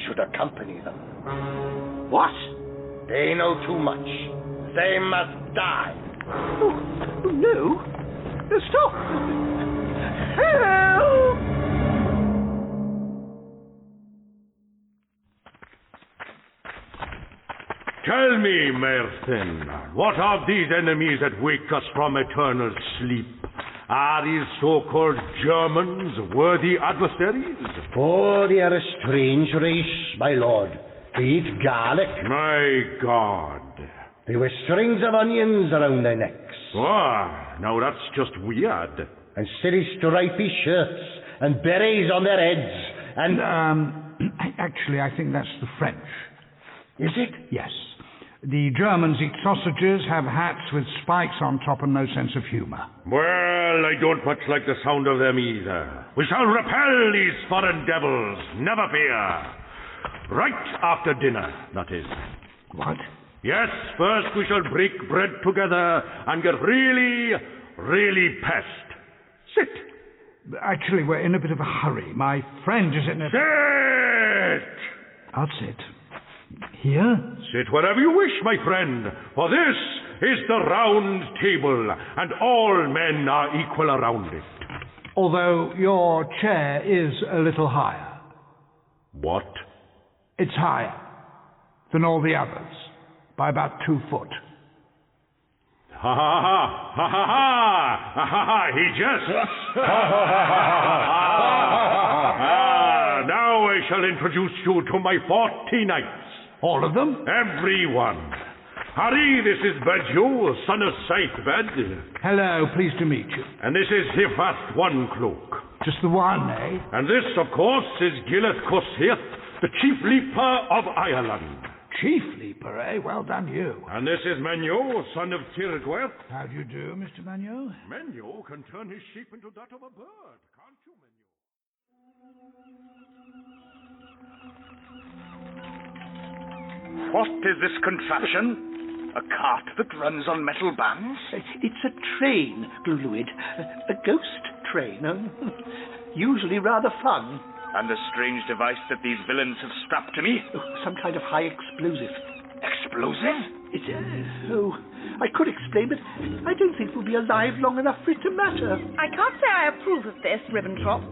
should accompany them. What? They know too much. They must die. Oh no. Stop. Help! Tell me, Merthin, what are these enemies that wake us from eternal sleep? Are these so-called Germans worthy adversaries? Oh, they are a strange race, my lord. They eat garlic. My God. They wear strings of onions around their necks. Ah, now that's just weird. And silly stripy shirts and berets on their heads. And, actually, I think that's the French. Is it? Yes. The Germans eat sausages, have hats with spikes on top, and no sense of humour. Well, I don't much like the sound of them either. We shall repel these foreign devils, never fear. Right after dinner, that is. What? Yes, first we shall break bread together and get really pest. Sit. Actually, we're in a bit of a hurry. My friend is in a... Sit! I'll sit. Here? Sit wherever you wish, my friend, for this is the round table, and all men are equal around it. Although your chair is a little higher. What? It's higher than all the others, by about 2 foot. Ha ha ha! Ha ha ha! Ha ha ha! He jests! Now I shall introduce you to my 40 knights. All of them? Everyone. Harry, this is Badju, son of Scythebed. Hello, pleased to meet you. And this is Hifast One Cloak. Just the one, eh? And this, of course, is Gilleth Cossaith, the chief leaper of Ireland. Chief leaper, eh? Well done, you. And this is Menyo, son of Tirgweth. How do you do, Mr. Menyo? Menyo can turn his sheep into that of a bird, can't you, Menyo? What is this contraption? A cart that runs on metal bands? It's a train, Glewlwyd. A ghost train. Usually rather fun. And the strange device that these villains have strapped to me? Some kind of high explosive. Explosive? I could explain, but I don't think we'll be alive long enough for it to matter. I can't say I approve of this, Ribbentrop.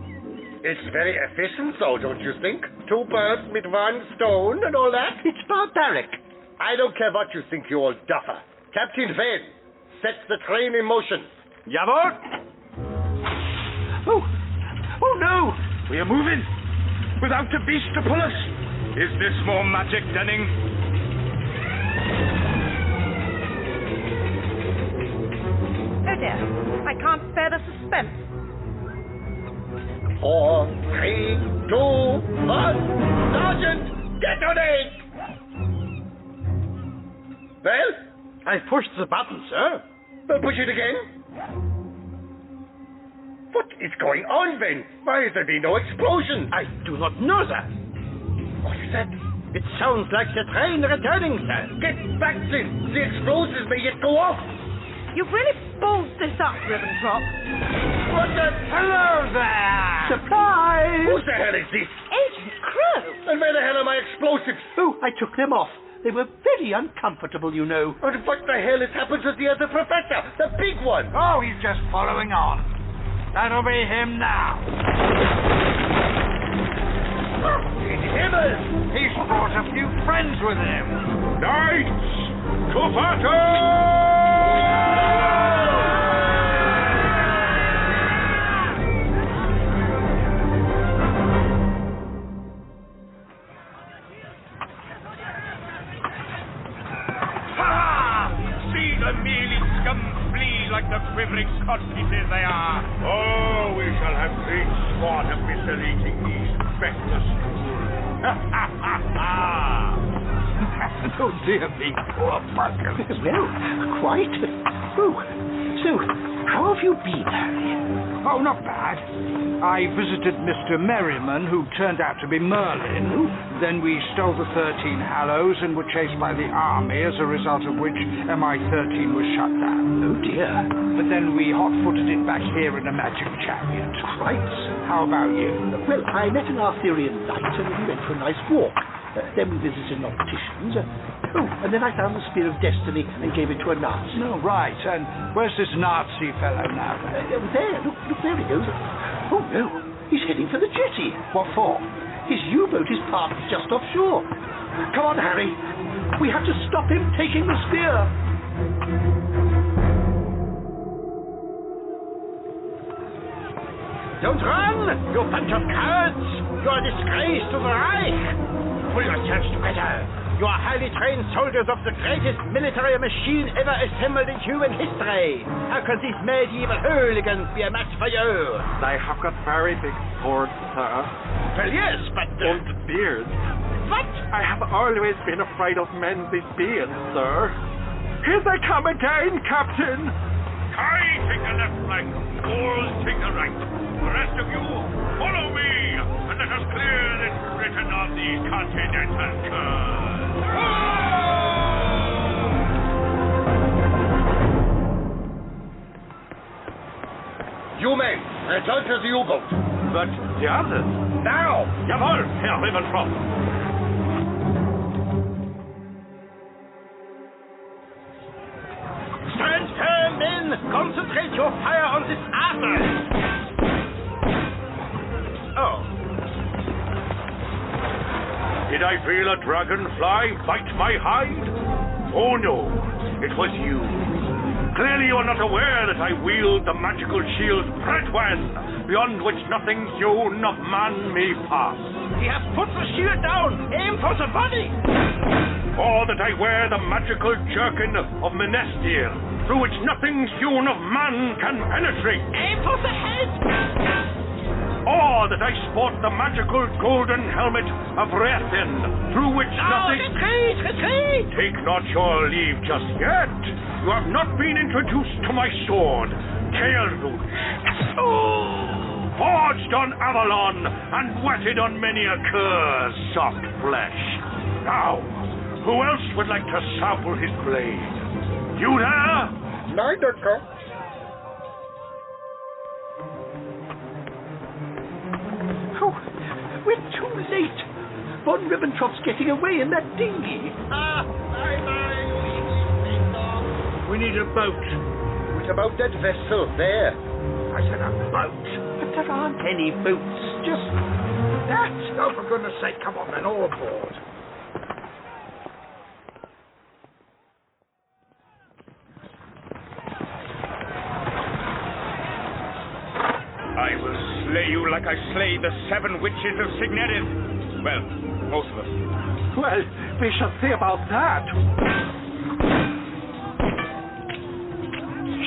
It's very efficient, though, don't you think? 2 birds with 1 stone and all that. It's barbaric. I don't care what you think, you old duffer. Captain Vane, set the train in motion. Jawohl! Oh no! We are moving, without a beast to pull us. Is this more magic, Dunning? Oh dear, I can't spare the suspense. 4, 3, 2, 1. Sergeant, detonate! Well? I pushed the button, sir. Well, push it again. is going on, Ben? Why has there been no explosion? I do not know that. What is that? It sounds like the train returning, sir. Get back, Flynn. The explosives may yet go off. You've really ballsed this up, Ribbentrop. What the? Hello there! Surprise! Who the hell is this? Agent Crow! And where the hell are my explosives? Oh, I took them off. They were very uncomfortable, you know. But what the hell has happened to the other professor? The big one. Oh, he's just following on. That'll be him now. In heaven! He's brought a few friends with him. Knights, to battle! The mealy scum flee like the quivering codpieces they are. Oh, we shall have great sport of mutilating these feckless fools. Oh, dear me, poor bugger. Well, quite. Oh, so, how have you been, Harry? Oh, not bad. I visited Mr Merriman, who turned out to be Merlin. Then we stole the 13 Hallows and were chased by the army, as a result of which MI-13 was shut down. Oh, dear. But then we hot-footed it back here in a magic chariot. Right. How about you? Well, I met an Arthurian knight and we went for a nice walk. Then we visited an optician's. And then I found the Spear of Destiny and gave it to a Nazi. No, right. And where's this Nazi fellow now? There, look, there he goes. Oh, no, he's heading for the jetty. What for? His U-boat is parked just offshore. Come on, Harry. We have to stop him taking the spear. Don't run, you bunch of cowards. You are a disgrace to the Reich. Pull yourselves together. You are highly trained soldiers of the greatest military machine ever assembled in human history. How can these medieval hooligans be a match for you? They have got very big swords, sir. Well, yes, but... And beards. What? I have always been afraid of men with beards, sir. Here they come again, Captain. Kai, take the left flank. Bulls, take the right. The rest of you, follow me, and let us clear this Britain of these continental curs. You men, return to the U-boat. But the others? Now! Jawohl, Herr Ribbentrop. Stand firm, men! Concentrate your fire on this Arthur! Oh. Did I feel a dragonfly bite my hide? Oh no, it was you. Clearly you are not aware that I wield the magical shield Bradwan, beyond which nothing hewn of man may pass. He has put the shield down! Aim for the body! Or that I wear the magical jerkin of Menestier, through which nothing hewn of man can penetrate. Aim for the head! Or that I sport the magical golden helmet of Rethin, through which nothing... Retreat! Retreat! Take not your leave just yet. You have not been introduced to my sword, Keilruch. Forged on Avalon and whetted on many a cur's soft flesh. Now, who else would like to sample his blade? You there? Neither, sir. Oh, we're too late. Von Ribbentrop's getting away in that dinghy. Bye-bye, you We need a boat. What about that vessel there? I said a boat. But there aren't any boats. Just that. Oh, for goodness sake, come on then, all aboard. I will slay you like I slay the 7 witches of Signerith. Well, most of us. Well, we shall see about that.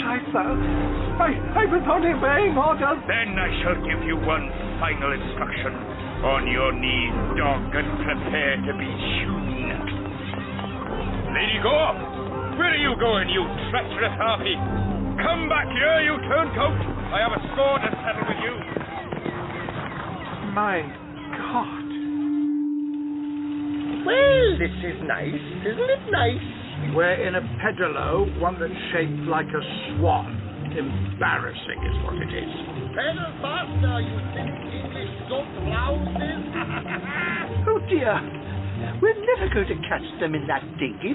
Scheiße. I was only obeying orders. Then I shall give you one final instruction. On your knees, dog, and prepare to be hewn. Lady Gore, where are you going, you treacherous harpy? come back here, you turncoat. I have a score to settle with you. My God. Well, this is nice, isn't it nice? We're in a pedalo, one that's shaped like a swan. Embarrassing is what it is. Pedal faster, you silly English soft blouses. Oh dear. We're never going to catch them in that dinghy.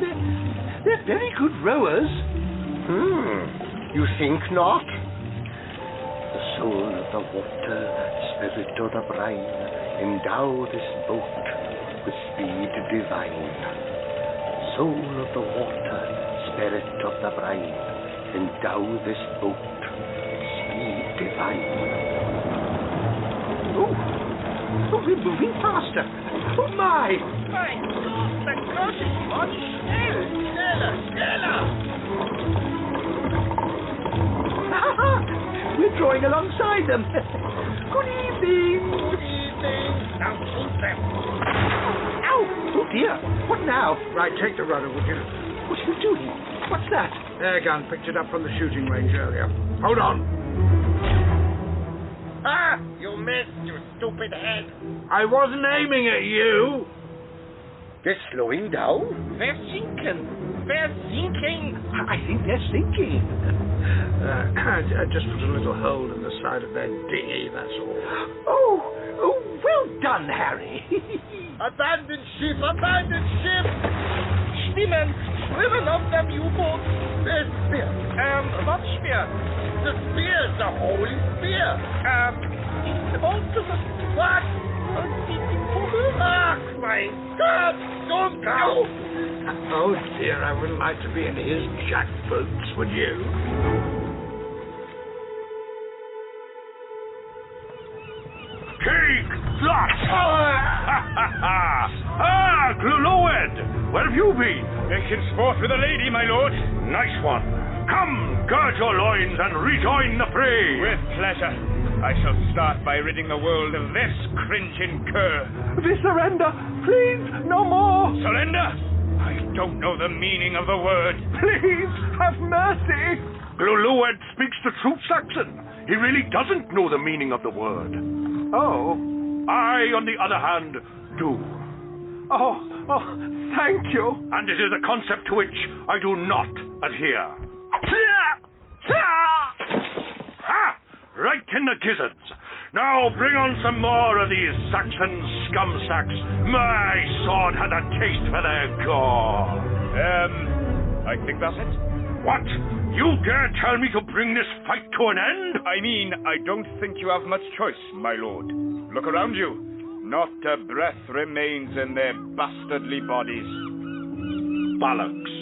They're very good rowers. You think not? The soul of the water, spirit of the brine, endow this boat with speed divine. Soul of the water, spirit of the brine, endow this boat with speed divine. Oh, we're moving faster. Oh, my. My God, the cross is on Stella. We're drawing alongside them. Good evening. Good evening. Now shoot them. Ow! Oh, dear. What now? Right, take the rudder, would you? What are you doing? What's that? Air gun picked it up from the shooting range earlier. Hold on. Ah! You missed, you stupid head. I wasn't aiming at you. They're slowing down? They're sinking. I think they're sinking. I just put a little hole in the side of their dinghy, that's all. Oh, well done, Harry. Abandon ship! Schwimmen auf dem U-Boot. There's spear. What spear? The spear, the holy spear. In the boat to the... What? Ah, my God! Don't go! Oh dear, I wouldn't like to be in his jackboots, would you? Take that! Glewlwyd! Where have you been? Making sport with a lady, my lord. Nice one. Come, gird your loins and rejoin the fray. With pleasure. I shall start by ridding the world of this cringing cur. We surrender. Please, no more. Surrender? I don't know the meaning of the word. Please, have mercy. Glewlwyd speaks the true Saxon. He really doesn't know the meaning of the word. Oh, I, on the other hand, do. Oh, thank you. And it is a concept to which I do not adhere. Ha! Right in the gizzards. Now bring on some more of these Saxon scum sacks. My sword has a taste for their gore. I think that's it. What? You dare tell me to bring this fight to an end? I mean, I don't think you have much choice, my lord. Look around you. Not a breath remains in their bastardly bodies. Bollocks.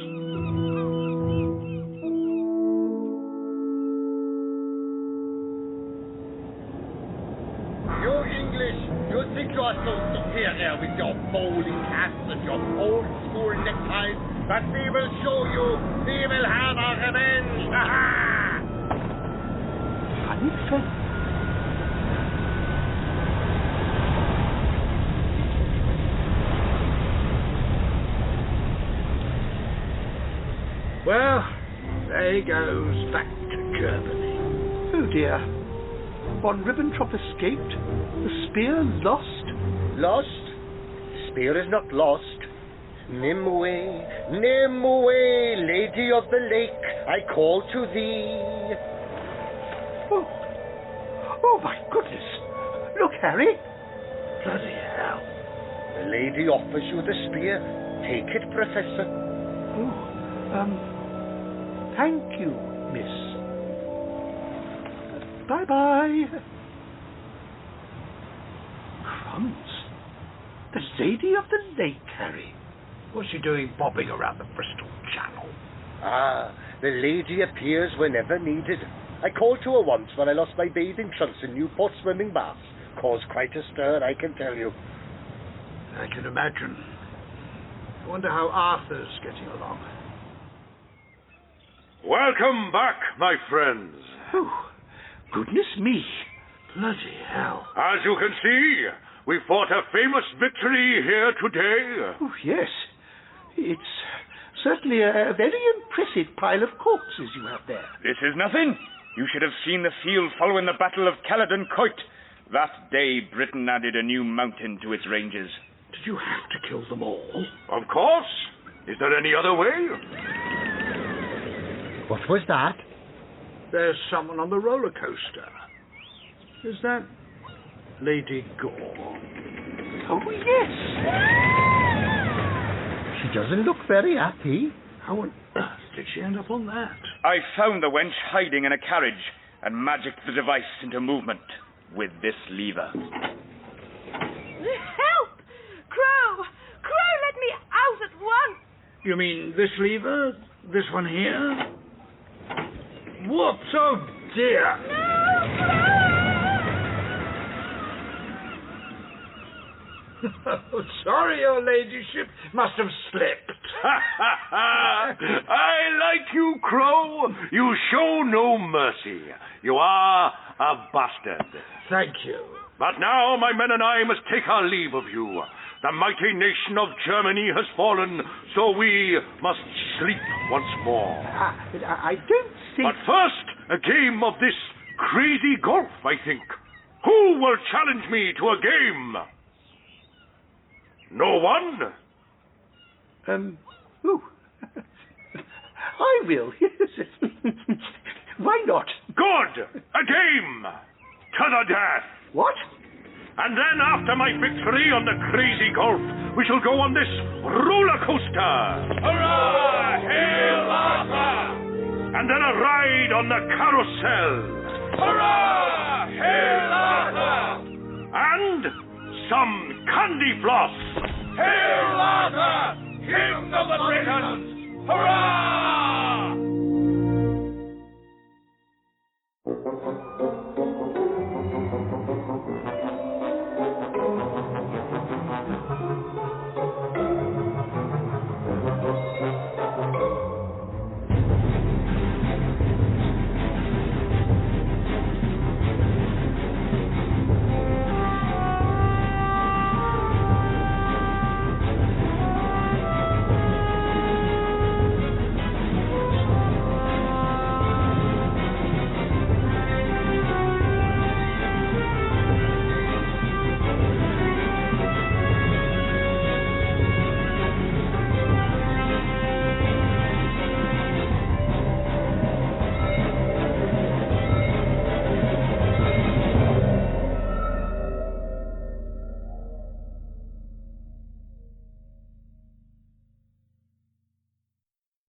You English, you think you are so superior with your bowling hats and your old school neckties, but we will show you, we will have our revenge. Ha ha! Funny fellow. Well, there he goes, back to Germany. Oh dear. Von Ribbentrop escaped? The spear lost? Lost? The spear is not lost. Nimue, Lady of the Lake, I call to thee. Oh my goodness. Look, Harry. Bloody hell. The lady offers you the spear. Take it, Professor. Thank you, miss. Bye-bye. Crumbs. The Lady of the Lake, Harry. What's she doing bobbing around the Bristol Channel? Ah, the lady appears whenever needed. I called to her once when I lost my bathing trunks in Newport swimming baths. Caused quite a stir, I can tell you. I can imagine. I wonder how Arthur's getting along. Welcome back, my friends. Oh, goodness me. Bloody hell. As you can see, we fought a famous victory here today. Oh, yes. It's certainly a very impressive pile of corpses you have there. This is nothing. You should have seen the field following the Battle of Caledon Coit. That day, Britain added a new mountain to its ranges. Did you have to kill them all? Of course. Is there any other way? What was that? There's someone on the roller coaster. Is that Lady Gore? Oh, yes. She doesn't look very happy. How on earth did she end up on that? I found the wench hiding in a carriage and magicked the device into movement with this lever. Help! Crow! Crow, let me out at once! You mean this lever? This one here? Whoops! Oh, dear! Oh, sorry, your ladyship. Must have slipped. I like you, Crow. You show no mercy. You are a bastard. Thank you. But now my men and I must take our leave of you. The mighty nation of Germany has fallen, so we must sleep once more. I don't think... But first, a game of this crazy golf, I think. Who will challenge me to a game? No one? Oh. I will. Why not? Good. A game. To the death. What? And then after my victory on the crazy golf, we shall go on this roller coaster. Hurrah! Hail Arthur! And then a ride on the carousel. Hurrah! Hail Arthur! And some candy floss. Hail Arthur! King of the Britons! Hurrah!